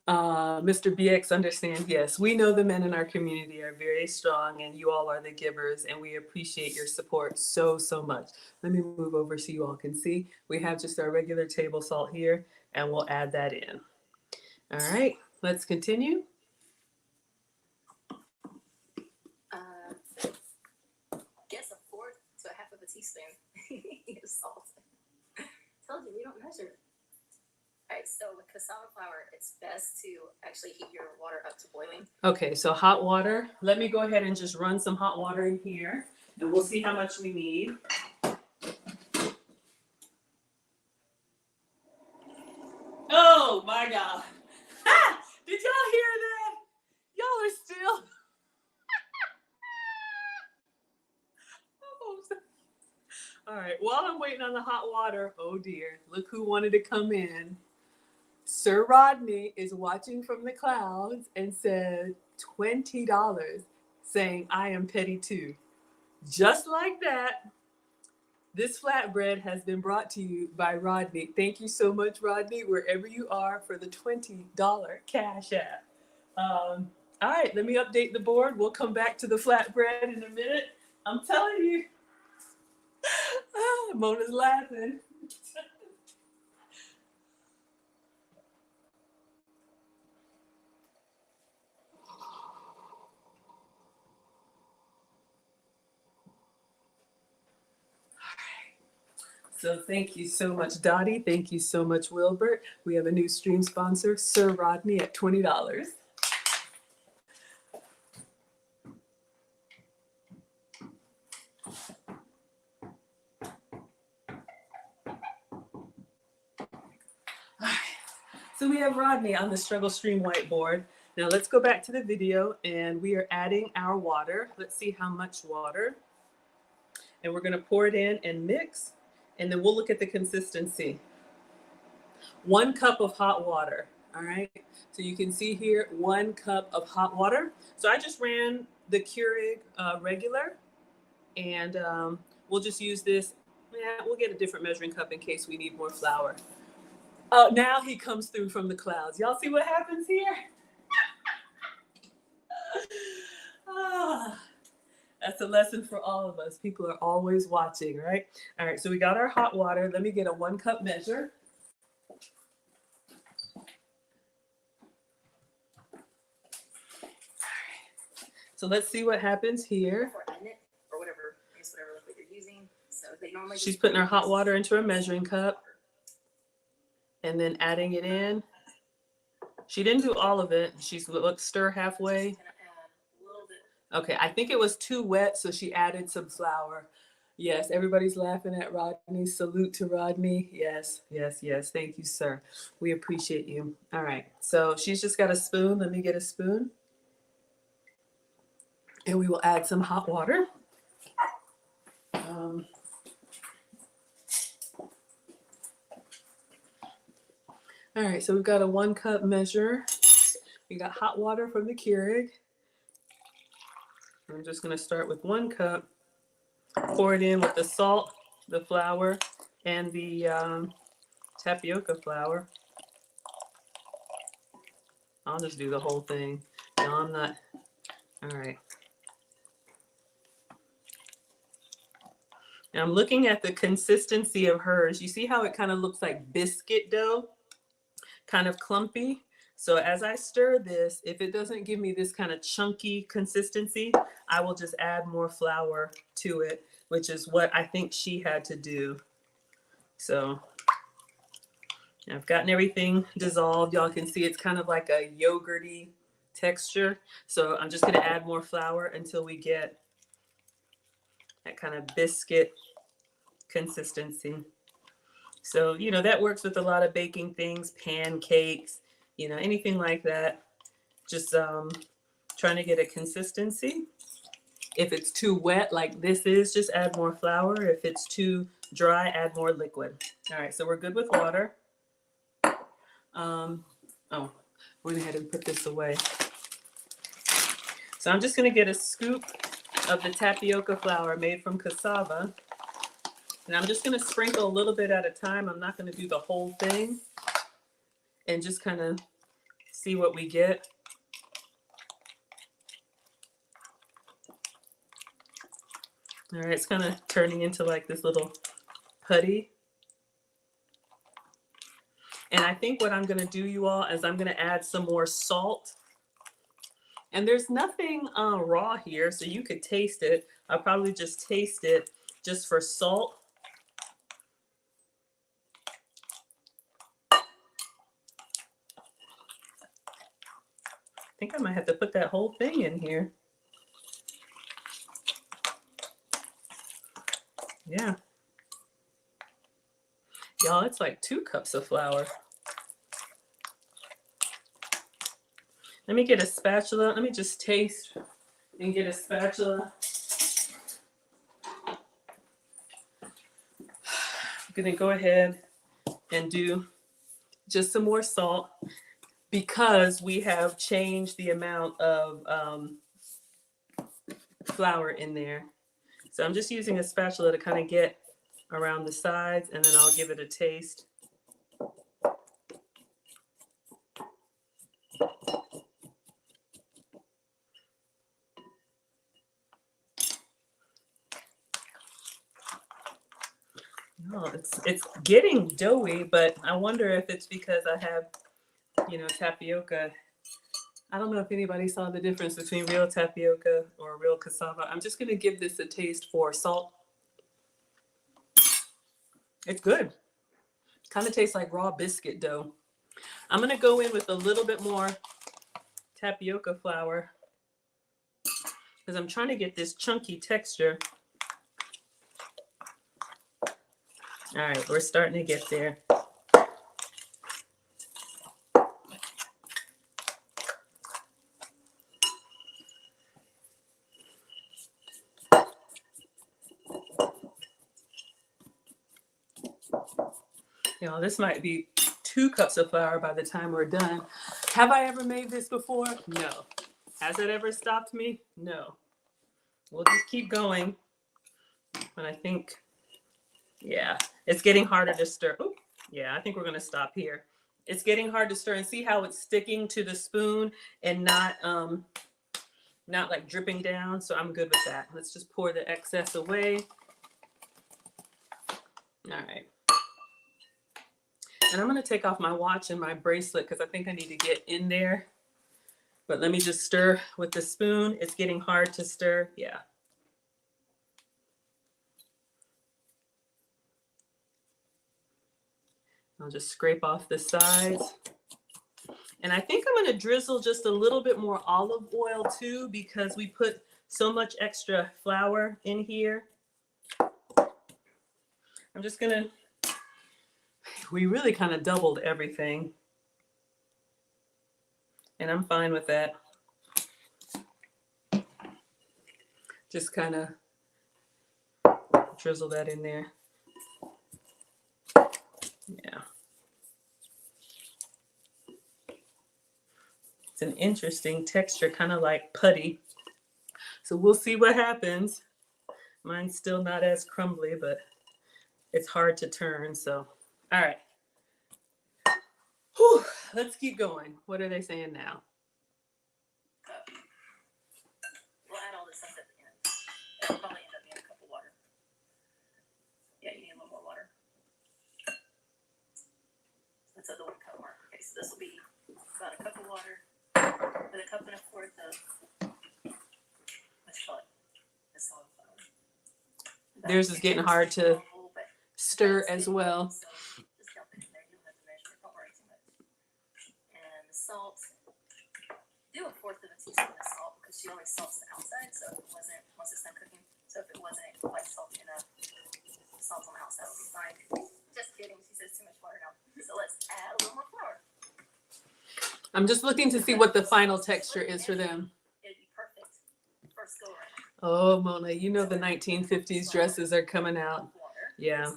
Mr. BX understands, yes, we know the men in our community are very strong and you all are the givers and we appreciate your support so, so much. Let me move over so you all can see. We have just our regular table salt here and we'll add that in. All right, let's continue. Guess a fourth to a half of a teaspoon of salt. Told you we don't measure. All right, so with cassava flour, it's best to actually heat your water up to boiling. Okay, so hot water. Let me go ahead and just run some hot water in here and we'll see how much we need. Oh my God. Ha! Did y'all hear that? Y'all are still. All right, while I'm waiting on the hot water, oh dear, look who wanted to come in. Sir Rodney is watching from the clouds and said $20, saying I am petty too. Just like that, this flatbread has been brought to you by Rodney. Thank you so much, Rodney, wherever you are, for the $20 Cash App. All right, let me update the board. We'll come back to the flatbread in a minute. I'm telling you. Mona's laughing. So thank you so much, Dottie. Thank you so much, Wilbert. We have a new stream sponsor, Sir Rodney, at $20. So we have Rodney on the struggle stream whiteboard. Now let's go back to the video and we are adding our water. Let's see how much water. And we're gonna pour it in and mix, and then we'll look at the consistency. 1 cup of hot water, all right? So you can see here, 1 cup of hot water. So I just ran the Keurig regular, and we'll just use this. Yeah, we'll get a different measuring cup in case we need more flour. Oh, now he comes through from the clouds. Y'all see what happens here? That's a lesson for all of us. People are always watching, right? All right, so we got our hot water. Let me get a 1 cup measure. So let's see what happens here. Before adding it, or whatever, I guess whatever liquid you're using. So they normally She's just putting her put hot this water into a measuring cup and then adding it in. She didn't do all of it. She's stir halfway. Just gonna add a little bit. Okay, I think it was too wet, so she added some flour. Yes, everybody's laughing at Rodney. Salute to Rodney. Yes, yes, yes. Thank you, sir. We appreciate you. All right, so she's just got a spoon. Let me get a spoon. And we will add some hot water. All right, so we've got a 1 cup measure. We got hot water from the Keurig. I'm just gonna start with 1 cup. Pour it in with the salt, the flour, and the tapioca flour. I'll just do the whole thing. No, I'm not. All right. Now I'm looking at the consistency of hers. You see how it kind of looks like biscuit dough? Kind of clumpy. So as I stir this, if it doesn't give me this kind of chunky consistency, I will just add more flour to it, which is what I think she had to do. So I've gotten everything dissolved. Y'all can see it's kind of like a yogurty texture. So I'm just gonna add more flour until we get that kind of biscuit consistency. So, you know, that works with a lot of baking things, pancakes, you know, anything like that. Just trying to get a consistency. If it's too wet like this is, just add more flour. If it's too dry, add more liquid. All right, so we're good with water. Went ahead and put this away. So I'm just gonna get a scoop of the tapioca flour made from cassava. And I'm just gonna sprinkle a little bit at a time. I'm not gonna do the whole thing. And just kind of see what we get. All right, it's kind of turning into like this little putty. And I think what I'm gonna do, you all, is I'm gonna add some more salt. And there's nothing raw here, so you could taste it. I'll probably just taste it just for salt. I think I might have to put that whole thing in here. Yeah. Y'all, it's like 2 cups of flour. Let me get a spatula. Let me just taste and get a spatula. I'm gonna go ahead and do just some more salt because we have changed the amount of flour in there. So I'm just using a spatula to kind of get around the sides, and then I'll give it a taste. No, it's getting doughy, but I wonder if it's because I have, you know, tapioca. I don't know if anybody saw the difference between real tapioca or real cassava. I'm just gonna give this a taste for salt. It's good. Kind of tastes like raw biscuit dough. I'm gonna go in with a little bit more tapioca flour because I'm trying to get this chunky texture. All right, we're starting to get there. You know, this might be 2 cups of flour by the time we're done. Have I ever made this before? No. Has it ever stopped me? No. We'll just keep going. But I think, yeah, it's getting harder to stir. Ooh, yeah, I think we're gonna stop here. It's getting hard to stir, and see how it's sticking to the spoon and not like dripping down. So I'm good with that. Let's just pour the excess away. All right. And I'm gonna take off my watch and my bracelet because I think I need to get in there But let me just stir with the spoon. It's getting hard to stir. Yeah. I'll just scrape off the sides. And I think I'm going to drizzle just a little bit more olive oil too, because we put so much extra flour in here. I'm just going to, we really kind of doubled everything. And I'm fine with that. Just kind of drizzle that in there. Yeah. It's an interesting texture, kind of like putty. So we'll see what happens. Mine's still not as crumbly, but it's hard to turn. So, all right. Whew, let's keep going. What are they saying now? We'll add all this stuff at the end. It'll probably end up being a cup of water. Yeah, you need a little more water. That's at the 1 cup mark. Okay, so this will be about a cup of water with a cup and a fourth of, let's call it, the solid flour. Theirs is getting hard to stir as well. So just dump it in there. You don't have to measure it. Don't worry too much. And the salt. Do a fourth of a teaspoon of salt because she always salts the outside. So if it wasn't, once it's done cooking, so if it wasn't quite salty enough, salt on the outside will be fine. Just kidding. She says too much water now. So let's add a little more flour. I'm just looking to see what the final texture is for them. It'd be perfect. First go around. Oh, Mona, you know the 1950s dresses are coming out. Yeah.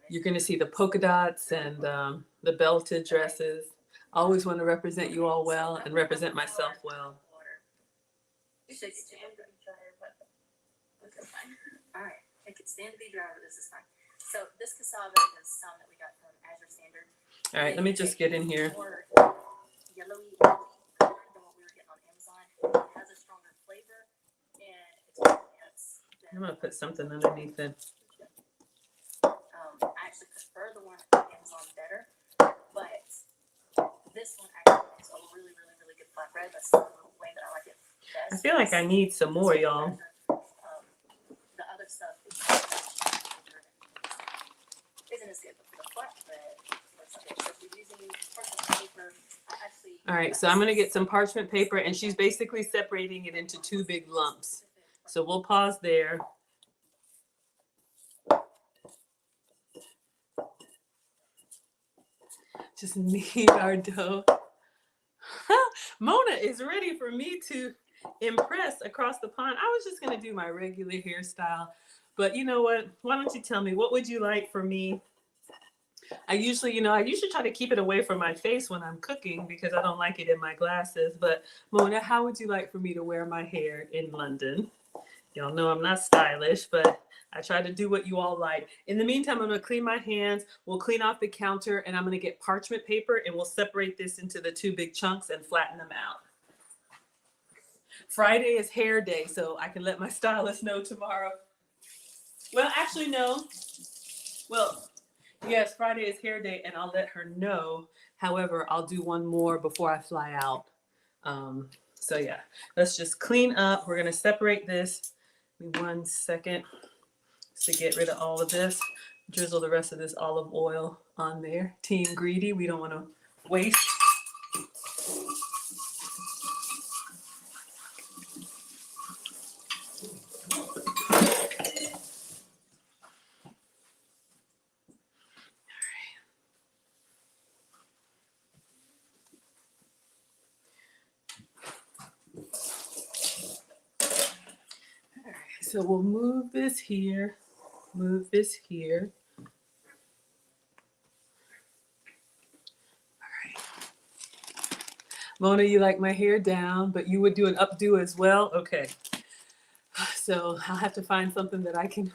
You're going to see the polka dots and the belted dresses. I always want to represent you all well and represent myself well. You should stand to be dry, but okay, fine. All right, make it stand to be dry, but this is fine. So this cassava is some that we got from Azure Standard. All right, let me just get in here. More yellowy color than what we were getting on Amazon. It has a stronger flavor, and it's I'm going to put something underneath it. I actually prefer the one on Amazon better, but this one actually makes a really, really, really good flatbread. That's the way that I like it best. I feel like I need some more, y'all. The other stuff isn't as good, but for the flatbread, it's okay. So if you're using parchment paper, actually. All right, so I'm going to get some parchment paper, and she's basically separating it into 2 big lumps. So we'll pause there. Just knead our dough. Mona is ready for me to impress across the pond. I was just going to do my regular hairstyle. But you know what? Why don't you tell me, what would you like for me? I usually try to keep it away from my face when I'm cooking because I don't like it in my glasses. But Mona, how would you like for me to wear my hair in London? Y'all know I'm not stylish, but I try to do what you all like. In the meantime, I'm going to clean my hands. We'll clean off the counter, and I'm going to get parchment paper, and we'll separate this into the 2 big chunks and flatten them out. Friday is hair day, so I can let my stylist know tomorrow. Well, actually, no. Well, yes, Friday is hair day, and I'll let her know. However, I'll do one more before I fly out. So, yeah, let's just clean up. We're going to separate this. Give me 1 second to get rid of all of this. Drizzle the rest of this olive oil on there. Team greedy, we don't want to waste. So we'll move this here, move this here. All right. Mona, you like my hair down, but you would do an updo as well? Okay. So I'll have to find something that I can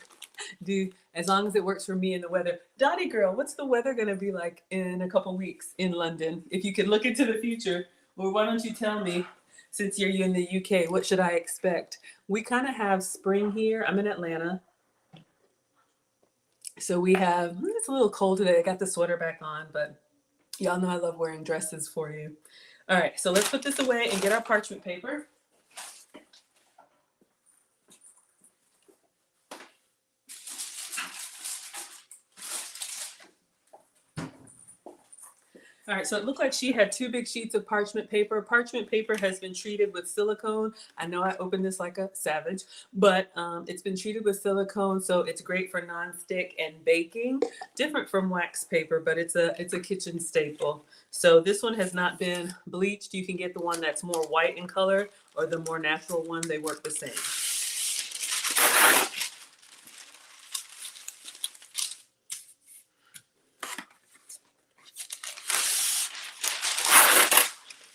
do as long as it works for me and the weather. Dottie girl, what's the weather going to be like in a couple weeks in London? If you could look into the future, or why don't you tell me? Since you're in the UK, what should I expect? We kind of have spring here. I'm in Atlanta. So we have, it's a little cold today. I got the sweater back on, but y'all know I love wearing dresses for you. All right, so let's put this away and get our parchment paper. All right, so it looked like she had 2 big sheets of parchment paper. Parchment paper has been treated with silicone. I know I opened this like a savage, but it's been treated with silicone, so it's great for nonstick and baking. Different from wax paper, but it's a kitchen staple. So this one has not been bleached. You can get the one that's more white in color or the more natural one. They work the same.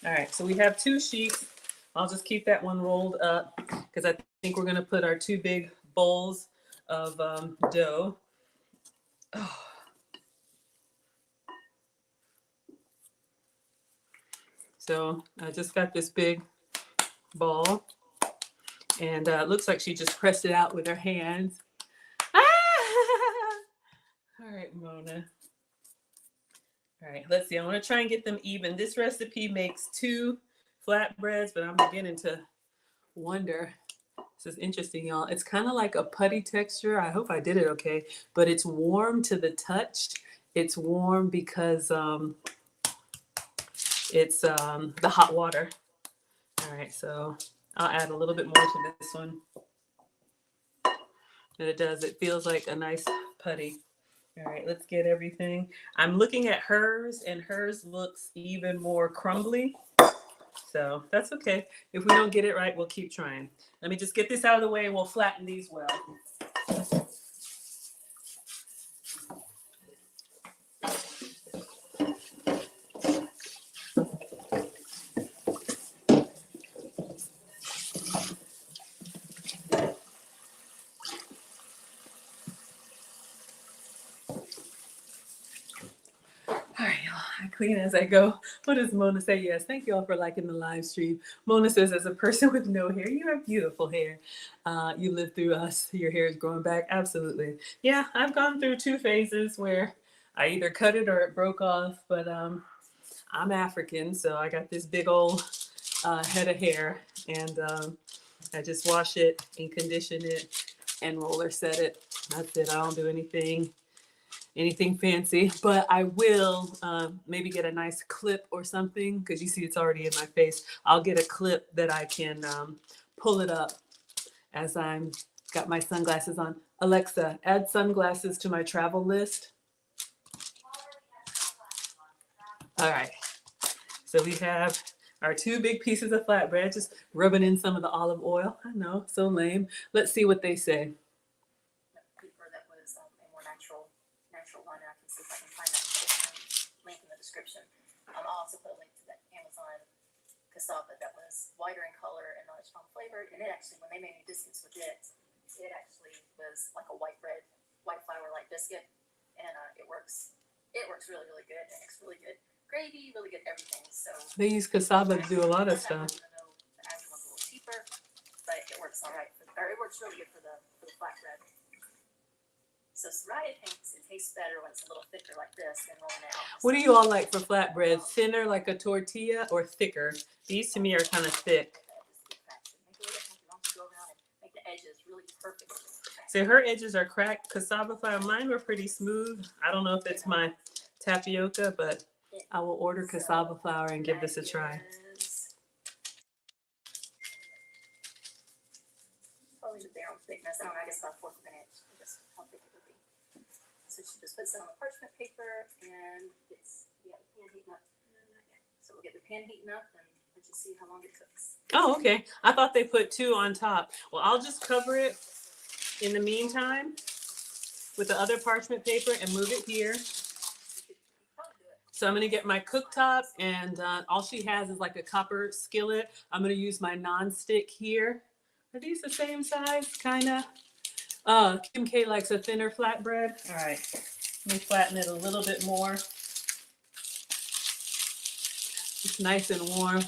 All right, so we have 2 sheets. I'll just keep that one rolled up because I think we're gonna put our 2 big bowls of dough. Oh. So I just got this big ball, and it looks like she just pressed it out with her hands. Ah! All right, Mona. All right, let's see. I want to try and get them even. This recipe makes 2 flatbreads, but I'm beginning to wonder. This is interesting, y'all. It's kind of like a putty texture. I hope I did it okay, but it's warm to the touch. It's warm because it's the hot water. All right, so I'll add a little bit more to this one. And it does. It feels like a nice putty. All right, let's get everything. I'm looking at hers, and hers looks even more crumbly. So that's okay. If we don't get it right, we'll keep trying. Let me just get this out of the way and we'll flatten these well. All right, y'all. I clean as I go. What does Mona say? Yes, thank you all for liking the live stream. Mona says, as a person with no hair, you have beautiful hair. You lived through us. Your hair is growing back. Absolutely. Yeah, I've gone through 2 phases where I either cut it or it broke off, but I'm African, so I got this big old head of hair, and I just wash it and condition it and roller set it. That's it. I don't do anything fancy, but I will maybe get a nice clip or something, because you see it's already in my face. I'll get a clip that I can pull it up as I'm got my sunglasses on. Alexa, add sunglasses to my travel list. All right, so we have our 2 big pieces of flatbread, just rubbing in some of the olive oil. I know, so lame. Let's see what they say. That was a more natural one. I can see if I can find that link in the description. I'll also put a link to that Amazon cassava that was whiter in color and not as strong flavored. And it actually, when they made me biscuits with it, it actually was like a white flour like biscuit, and it works really, really good. It makes really good gravy, really good everything. So they use cassava to do a lot of stuff. Even though the actual one's a little cheaper, but it works all right. It works really good for the flatbread. So Soraya thinks it tastes better when it's a little thicker like this than rolling out. What do you all like for flatbread? Thinner like a tortilla or thicker? These to me are kind of thick. Make the edges really perfect. So her edges are cracked. Cassava flour, mine were pretty smooth. I don't know if it's my tapioca, but I will order cassava flour and give this a try. Probably the barrel thickness. I don't know, I guess about 1/4 of an inch. Just how thick it would be. So she just puts it on the parchment paper, and it's the pan heating up. So we'll get the pan heating up and let you see how long it cooks. Oh, okay. I thought they put 2 on top. Well, I'll just cover it in the meantime with the other parchment paper and move it here. So I'm going to get my cooktop, and all she has is like a copper skillet. I'm going to use my nonstick here. Are these the same size? Kind of. Kim K likes a thinner flatbread. All right. Let me flatten it a little bit more. It's nice and warm.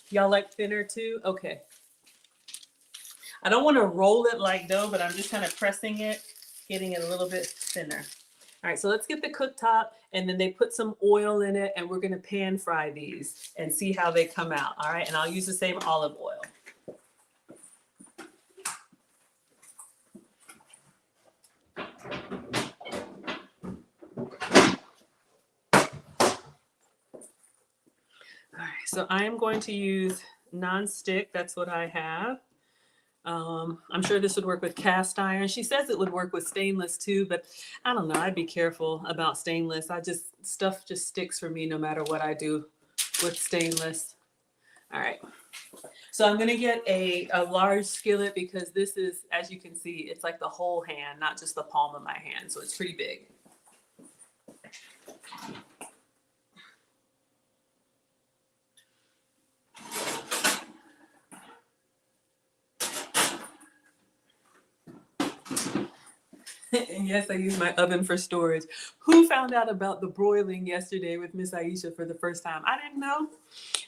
Y'all like thinner too? Okay. I don't want to roll it like dough, but I'm just kind of pressing it, getting it a little bit thinner. All right, so let's get the cooktop, and then they put some oil in it, and we're gonna pan fry these and see how they come out. All right, and I'll use the same olive oil. All right, so I am going to use non-stick. That's what I have. I'm sure this would work with cast iron. She says it would work with stainless too, but I don't know. I'd be careful about stainless. Stuff just sticks for me no matter what I do with stainless. All right. So I'm gonna get a large skillet because this is, as you can see, it's like the whole hand, not just the palm of my hand. So it's pretty big. And yes, I use my oven for storage. Who found out about the broiling yesterday with Miss Aisha for the first time? I didn't know.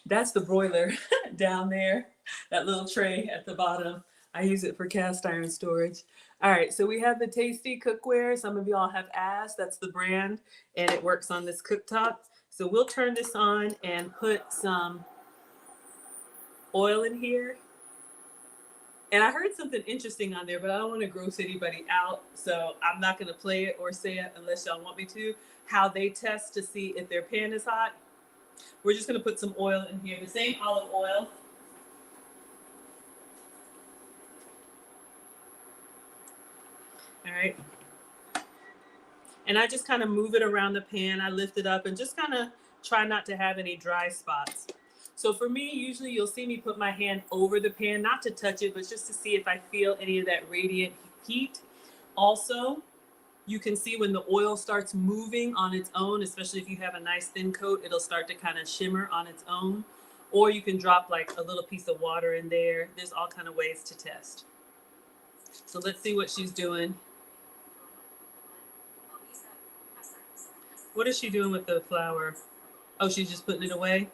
That's the broiler down there, that little tray at the bottom. I use it for cast iron storage. All right, so we have the Tasty cookware. Some of y'all have asked. That's the brand, and it works on this cooktop. So we'll turn this on and put some oil in here. And I heard something interesting on there, but I don't want to gross anybody out. So I'm not going to play it or say it unless y'all want me to. How they test to see if their pan is hot. We're just going to put some oil in here, the same olive oil. All right. And I just kind of move it around the pan. I lift it up and just kind of try not to have any dry spots. So for me, usually you'll see me put my hand over the pan, not to touch it, but just to see if I feel any of that radiant heat. Also, you can see when the oil starts moving on its own, especially if you have a nice thin coat, it'll start to kind of shimmer on its own. Or you can drop like a little piece of water in there. There's all kind of ways to test. So let's see what she's doing. What is she doing with the flour? Oh, she's just putting it away?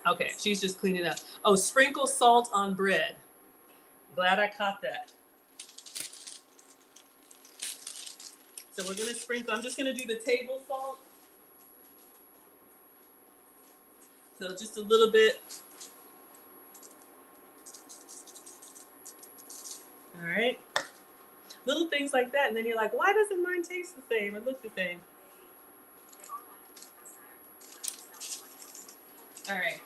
Okay, she's just cleaning up. Oh, sprinkle salt on bread. Glad I caught that. So we're gonna sprinkle, I'm just gonna do the table salt. So just a little bit. All right. Little things like that, and then you're like, why doesn't mine taste the same or look the same? All right.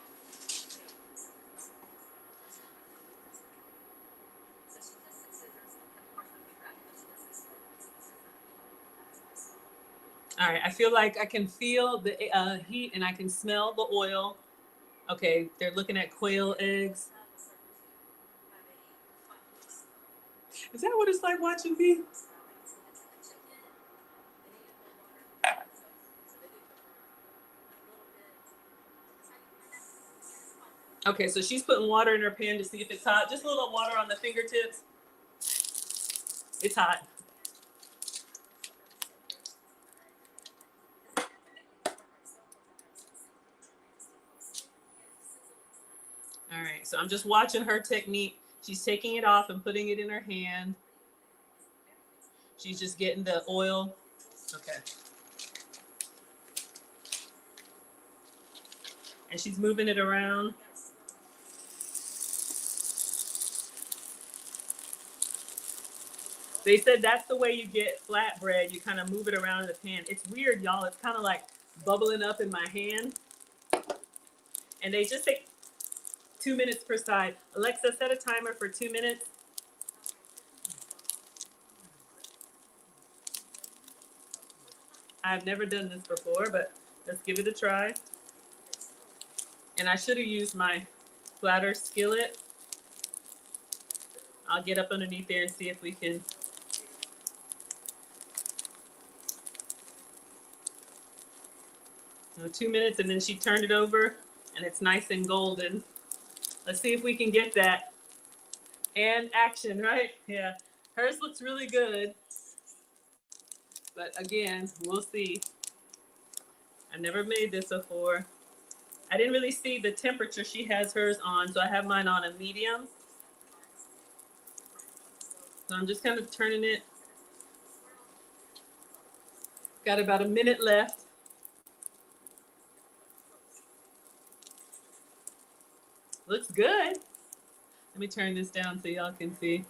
All right, I feel like I can feel the heat and I can smell the oil. Okay, they're looking at quail eggs. Is that what it's like watching me? Okay, so she's putting water in her pan to see if it's hot. Just a little water on the fingertips. It's hot. All right, so I'm just watching her technique. She's taking it off and putting it in her hand. She's just getting the oil. Okay. And she's moving it around. They said that's the way you get flatbread. You kind of move it around in the pan. It's weird, y'all. It's kind of like bubbling up in my hand. And they just take 2 minutes per side. Alexa, set a timer for 2 minutes. I've never done this before, but let's give it a try. And I should have used my flatter skillet. I'll get up underneath there and see if we can. So 2 minutes, and then she turned it over, and it's nice and golden. Let's see if we can get that. And action, right? Yeah. Hers looks really good. But again, we'll see. I never made this before. I didn't really see the temperature she has hers on, so I have mine on a medium. So I'm just kind of turning it. Got about a minute left. Looks good. Let me turn this down so y'all can see.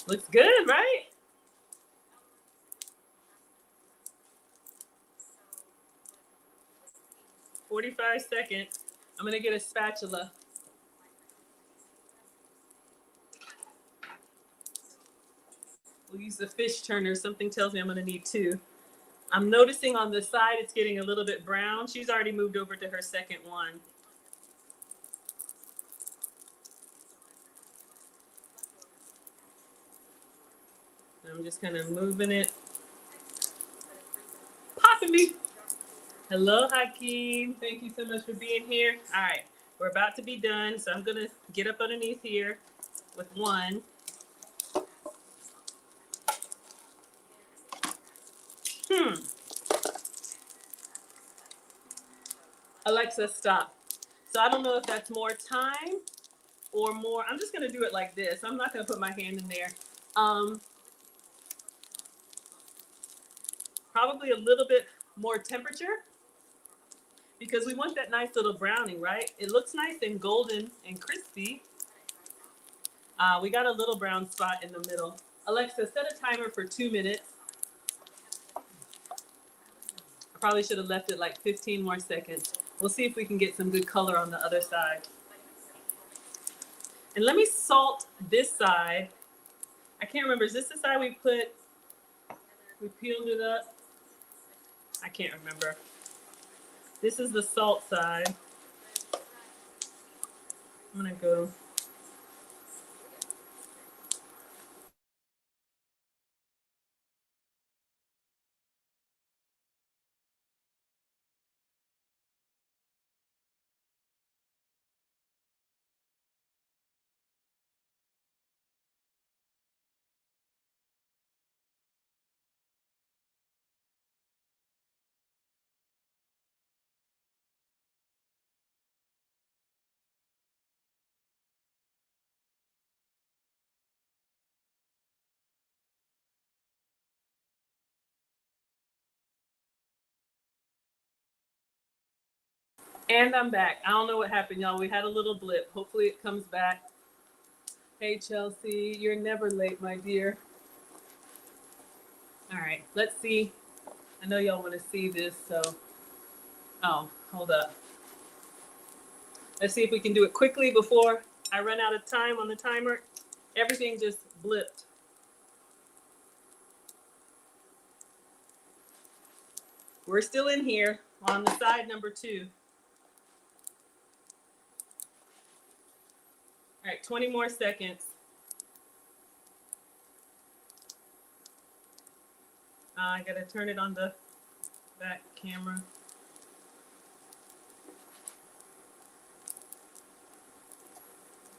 Looks good, right? "45 seconds. I'm gonna get a spatula. We'll use the fish turner. Something tells me I'm gonna need 2. I'm noticing on the side it's getting a little bit brown. She's already moved over to her second one. I'm just kind of moving it. Popping me. Hello, Hakeem. Thank you so much for being here. All right, we're about to be done, so I'm gonna get up underneath here with one. Alexa, stop. So I don't know if that's more time or more. I'm just gonna do it like this. I'm not gonna put my hand in there. Probably a little bit more temperature because we want that nice little browning, right? It looks nice and golden and crispy. We got a little brown spot in the middle. Alexa, set a timer for 2 minutes. I probably should have left it like 15 more seconds. We'll see if we can get some good color on the other side. And let me salt this side. I can't remember, is this the side we peeled it up? I can't remember. This is the salt side. I'm gonna go. And I'm back. I don't know what happened, y'all. We had a little blip. Hopefully it comes back. Hey, Chelsea, you're never late, my dear. All right, let's see. I know y'all want to see this, so. Oh, hold up. Let's see if we can do it quickly before I run out of time on the timer. Everything just blipped. We're still in here on the side number 2. All right, 20 more seconds. I gotta turn it on the back camera.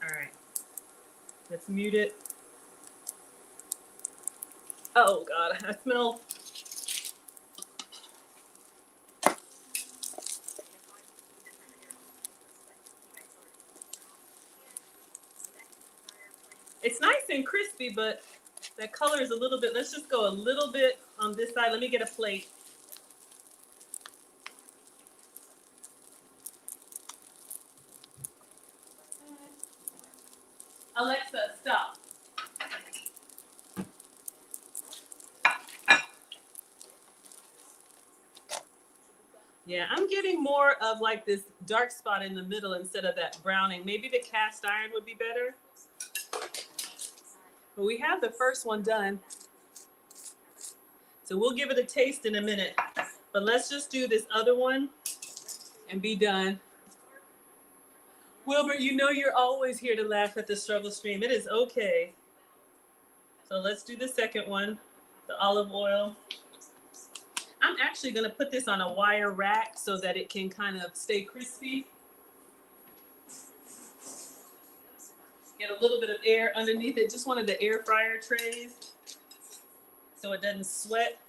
All right, let's mute it. Oh God, I smell. It's nice and crispy, but that color is a little bit. Let's just go a little bit on this side. Let me get a plate. Alexa, stop. Yeah, I'm getting more of like this dark spot in the middle instead of that browning. Maybe the cast iron would be better. But we have the first one done. So we'll give it a taste in a minute. But let's just do this other one and be done. Wilbert, you know you're always here to laugh at the struggle stream. It is okay. So let's do the second one, the olive oil. I'm actually gonna put this on a wire rack so that it can kind of stay crispy. Get a little bit of air underneath it, just one of the air fryer trays so it doesn't sweat.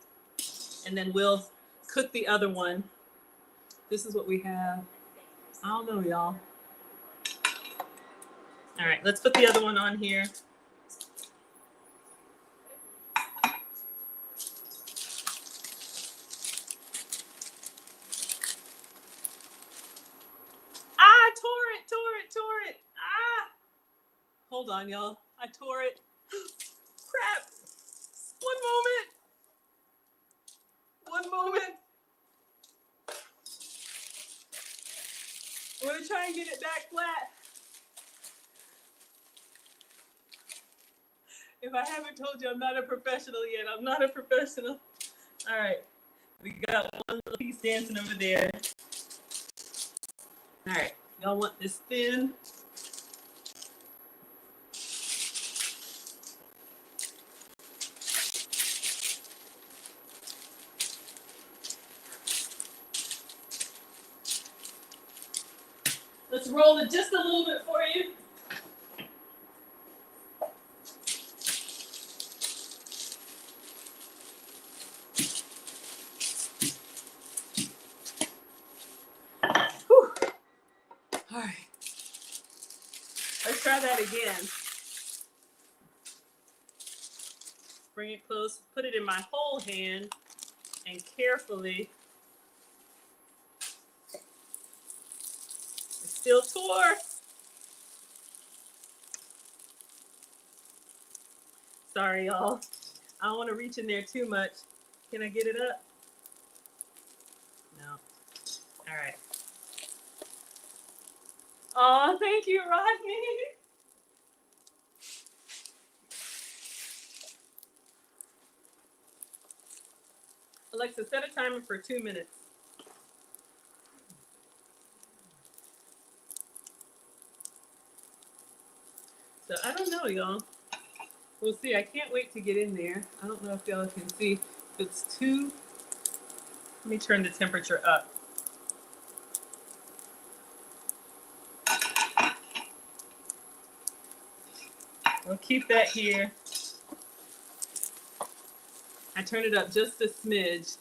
And then we'll cook the other one This is what we have. I don't know, y'all. All right, let's put the other one on here. Ah, tore it. Ah, hold on, y'all. I tore it. Crap. One moment. I'm gonna try and get it back flat. If I haven't told you, I'm not a professional yet. I'm not a professional. All right, we got one little piece dancing over there. All right, y'all want this thin? Let's roll it just a little bit for you. Whew. All right. Let's try that again. Bring it close, put it in my whole hand, and carefully. It's still tore. Sorry, y'all. I don't want to reach in there too much. Can I get it up? No. All right. Oh, thank you, Rodney. Alexa, set a timer for 2 minutes. So I don't know, y'all. We'll see. I can't wait to get in there. I don't know if y'all can see. If it's too. Let me turn the temperature up. We'll keep that here. I turn it up just a smidge.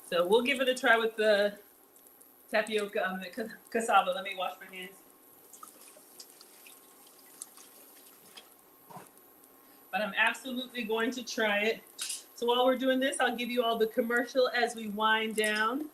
So we'll give it a try with the tapioca, the cassava. Let me wash my hands. But I'm absolutely going to try it. So while we're doing this, I'll give you all the commercial as we wind down.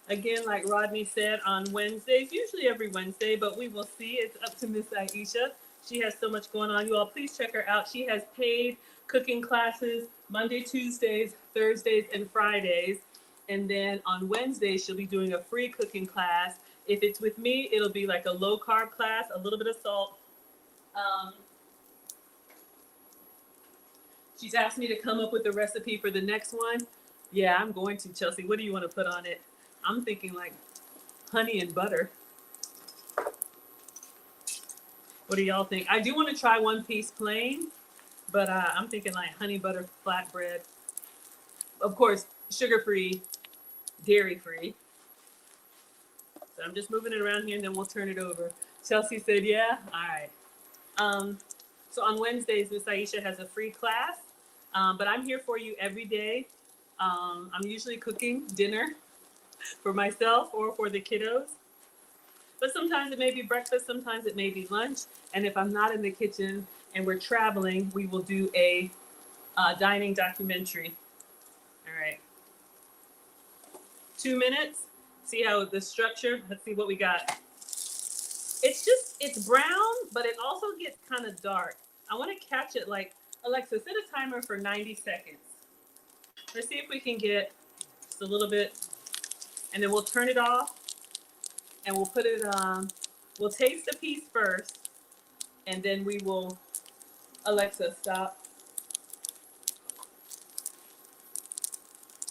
Again, like Rodney said, on Wednesdays, usually every Wednesday, but we will see. It's up to Miss Aisha. She has so much going on. You all, please check her out. She has paid cooking classes Monday, Tuesdays, Thursdays, and Fridays. And then on Wednesdays, she'll be doing a free cooking class. If it's with me, it'll be like a low carb class, a little bit of salt. She's asked me to come up with a recipe for the next one. Yeah, I'm going to, Chelsea. What do you want to put on it? I'm thinking like honey and butter. What do y'all think? I do want to try one piece plain, but I'm thinking like honey butter flatbread. Of course, sugar-free, dairy-free. So I'm just moving it around here and then we'll turn it over. Chelsea said, yeah? All right. So on Wednesdays, Miss Aisha has a free class, but I'm here for you every day. I'm usually cooking dinner for myself or for the kiddos. But sometimes it may be breakfast, sometimes it may be lunch. And if I'm not in the kitchen and we're traveling, we will do a dining documentary. All right. 2 minutes. See how the structure, let's see what we got. It's brown, but it also gets kind of dark. I want to catch it like, Alexa, set a timer for 90 seconds. Let's see if we can get just a little bit, and then we'll turn it off and we'll put it on. We'll taste the piece first, and then we will, Alexa, stop.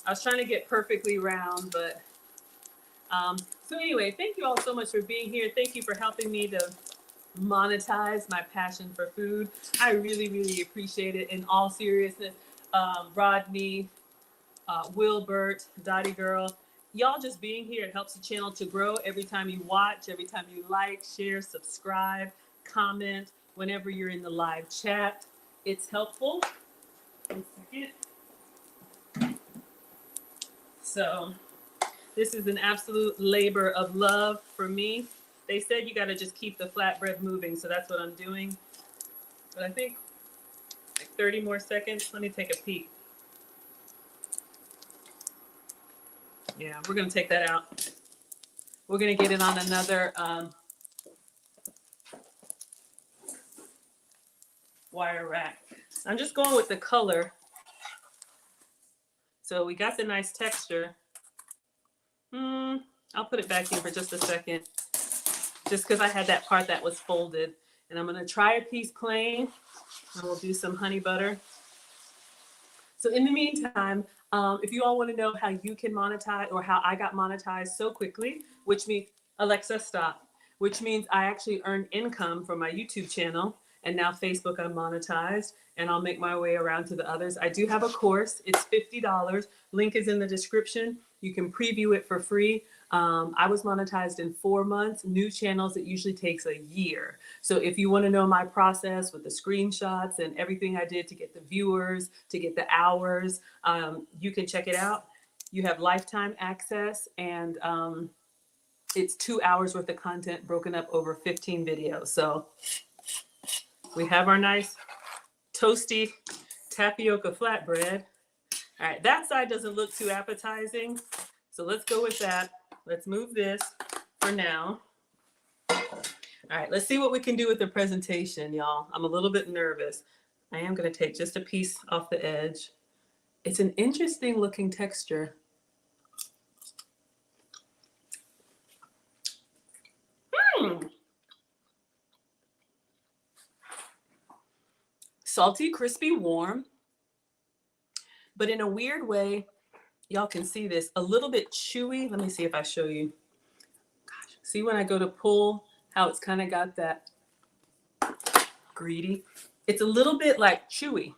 I was trying to get perfectly round, but so anyway, thank you all so much for being here. Thank you for helping me to monetize my passion for food. I really, really appreciate it. In all seriousness, Rodney, Wilbert, Dottie Girl, y'all just being here, it helps the channel to grow. Every time you watch, every time you like, share, subscribe, comment, whenever you're in the live chat, it's helpful. 1 second. So this is an absolute labor of love for me. They said you got to just keep the flatbread moving, so that's what I'm doing. But I think like 30 more seconds. Let me take a peek. Yeah, we're going to take that out. We're going to get it on another wire rack. I'm just going with the color. So we got the nice texture. I'll put it back in for just a second, just because I had that part that was folded. And I'm going to try a piece plain, and we'll do some honey butter. So in the meantime, if you all want to know how you can monetize, or how I got monetized so quickly, which means, Alexa, stop, which means I actually earned income from my YouTube channel, and now Facebook I'm monetized, and I'll make my way around to the others. I do have a course. It's $50. Link is in the description. You can preview it for free. I was monetized in 4 months. New channels, it usually takes a year. So if you want to know my process with the screenshots and everything I did to get the viewers, to get the hours, you can check it out. You have lifetime access, and it's 2 hours worth of content broken up over 15 videos. So we have our nice toasty tapioca flatbread. All right, that side doesn't look too appetizing, so let's go with that. Let's move this for now. All right, let's see what we can do with the presentation, y'all. I'm a little bit nervous. I am going to take just a piece off the edge. It's an interesting looking texture. Salty, crispy, warm, but in a weird way, y'all can see this, a little bit chewy. Let me see if I show you. Gosh, see when I go to pull, how it's kind of got that greedy? It's a little bit like chewy,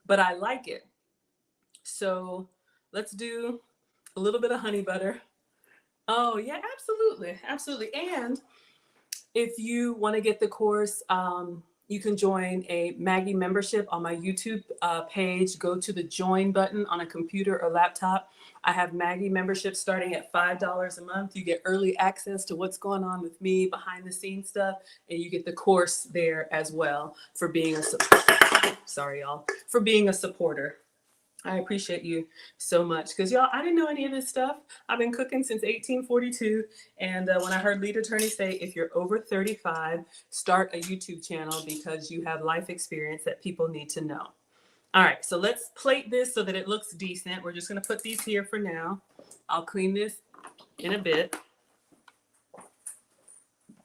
but I like it. So let's do a little bit of honey butter. Oh yeah, absolutely, absolutely. And if you want to get the course, you can join a Maggie membership on my YouTube page. Go to the join button on a computer or laptop. I have Maggie membership starting at $5 a month. You get early access to what's going on with me, behind the scenes stuff, and you get the course there as well for being a for being a supporter. I appreciate you so much, because y'all, I didn't know any of this stuff. I've been cooking since 1842, and when I heard lead attorney say, if you're over 35, start a YouTube channel because you have life experience that people need to know. All right, so let's plate this so that it looks decent. We're just going to put these here for now. I'll clean this in a bit.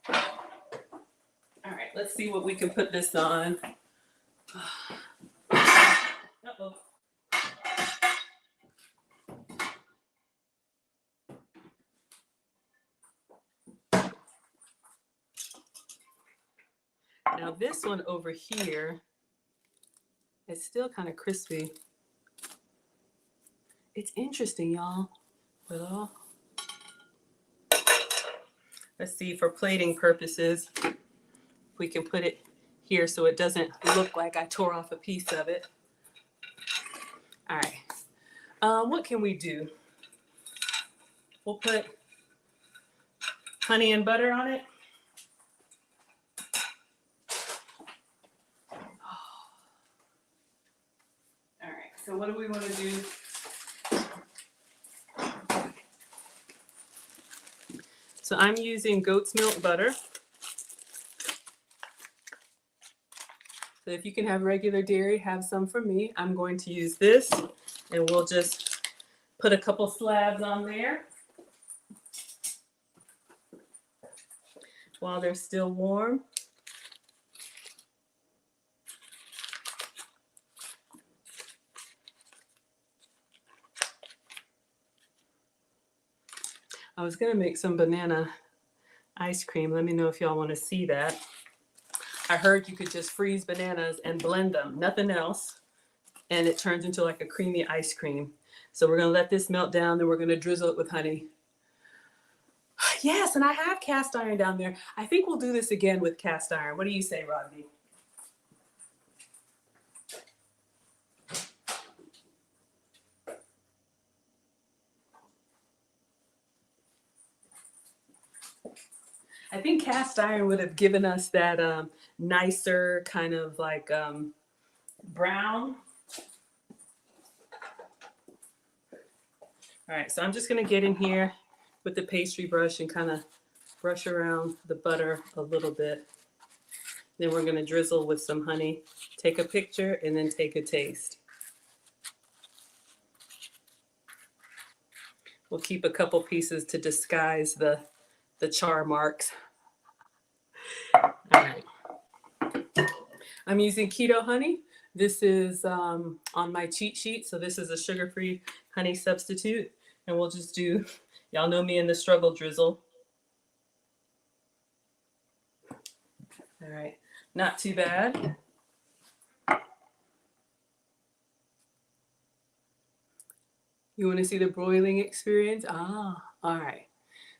All right, let's see what we can put this on. Uh-oh. Now this one over here, it's still kind of crispy. It's interesting, y'all. Well, let's see, for plating purposes, we can put it here so it doesn't look like I tore off a piece of it. All right, what can we do? We'll put honey and butter on it. All right, so what do we want to do? So I'm using goat's milk butter. So if you can have regular dairy, have some for me. I'm going to use this, and we'll just put a couple slabs on there while they're still warm. I was gonna make some banana ice cream. Let me know if y'all want to see that. I heard you could just freeze bananas and blend them, nothing else, and it turns into like a creamy ice cream. So we're gonna let this melt down, then we're gonna drizzle it with honey. Yes, and I have cast iron down there. I think we'll do this again with cast iron. What do you say, Rodney? think cast iron would have given us that nicer kind of like brown. All right, so I'm just gonna get in here with the pastry brush and kind of brush around the butter a little bit. Then we're gonna drizzle with some honey, take a picture, and then take a taste. We'll keep a couple pieces to disguise the char marks. All right. I'm using keto honey. This is on my cheat sheet. So this is a sugar-free honey substitute. And we'll just do, y'all know me in the struggle drizzle. All right, not too bad. You want to see the broiling experience? Ah, all right.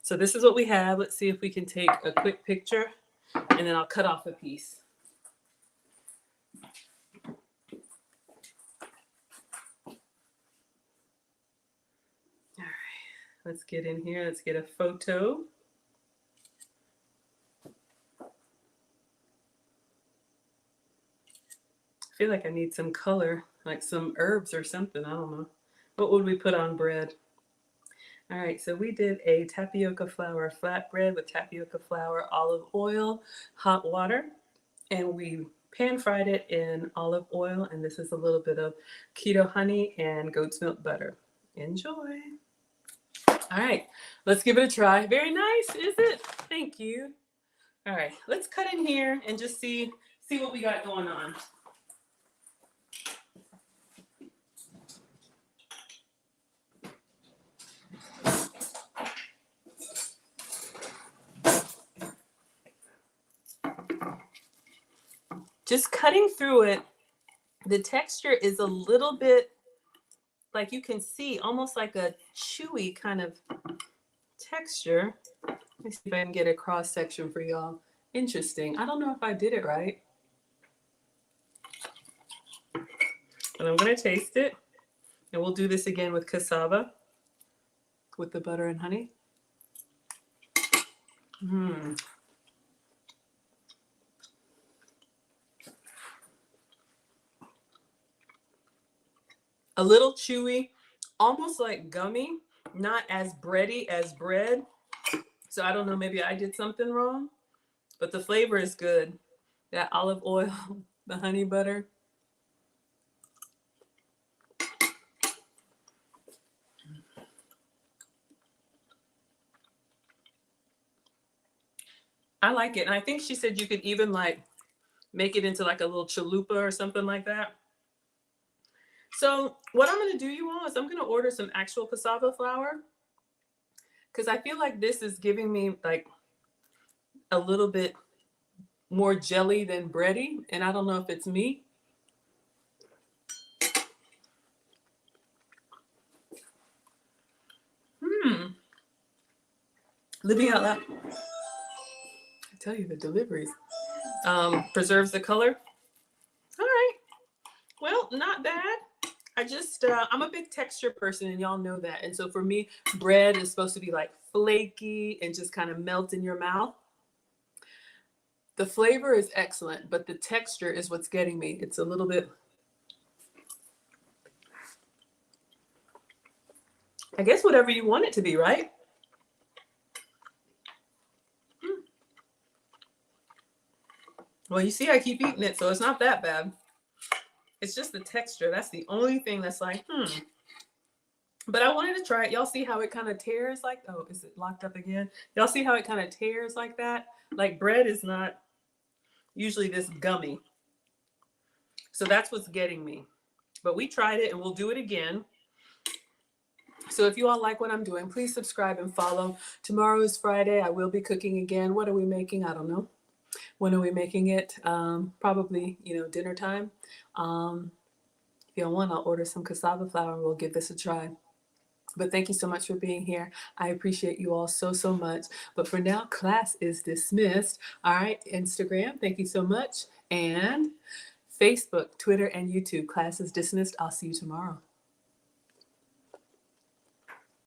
So this is what we have. Let's see if we can take a quick picture and then I'll cut off a piece. All right, let's get in here. Let's get a photo. I feel like I need some color, like some herbs or something. I don't know. What would we put on bread? All right, so we did a tapioca flour flatbread with tapioca flour, olive oil, hot water, and we pan fried it in olive oil. And this is a little bit of keto honey and goat's milk butter. Enjoy. All right, let's give it a try. Very nice, is it? Thank you. All right, let's cut in here and just see what we got going on. Just cutting through it, the texture is a little bit, like you can see, almost like a chewy kind of texture. Let me see if I can get a cross section for y'all. Interesting. I don't know if I did it right. But I'm going to taste it. And we'll do this again with cassava, with the butter and honey. A little chewy, almost like gummy, not as bready as bread. So I don't know, maybe I did something wrong, but the flavor is good. That olive oil, the honey butter. I like it. And I think she said you could even like make it into like a little chalupa or something like that. So what I'm going to do, you all, is I'm going to order some actual cassava flour, because I feel like this is giving me like a little bit more jelly than bready, and I don't know if it's me. Living out loud. I tell you, the deliveries. Preserves the color. All right. Well, not bad. I just, I'm a big texture person, and y'all know that. And so for me, bread is supposed to be like flaky and just kind of melt in your mouth. The flavor is excellent, but the texture is what's getting me. It's a little bit, I guess, whatever you want it to be, right? Well, you see, I keep eating it, so it's not that bad. It's just the texture. That's the only thing that's like, But I wanted to try it. Y'all see how it kind of tears like, oh, is it locked up again? Y'all see how it kind of tears like that? Like bread is not usually this gummy. So that's what's getting me. But we tried it and we'll do it again. So if you all like what I'm doing, please subscribe and follow. Tomorrow is Friday. I will be cooking again. What are we making? I don't know. When are we making it? Probably, dinner time. If you want, I'll order some cassava flour and we'll give this a try. But thank you so much for being here. I appreciate you all so, so much. But for now, class is dismissed. All right, Instagram, thank you so much. And Facebook, Twitter, and YouTube, class is dismissed. I'll see you tomorrow.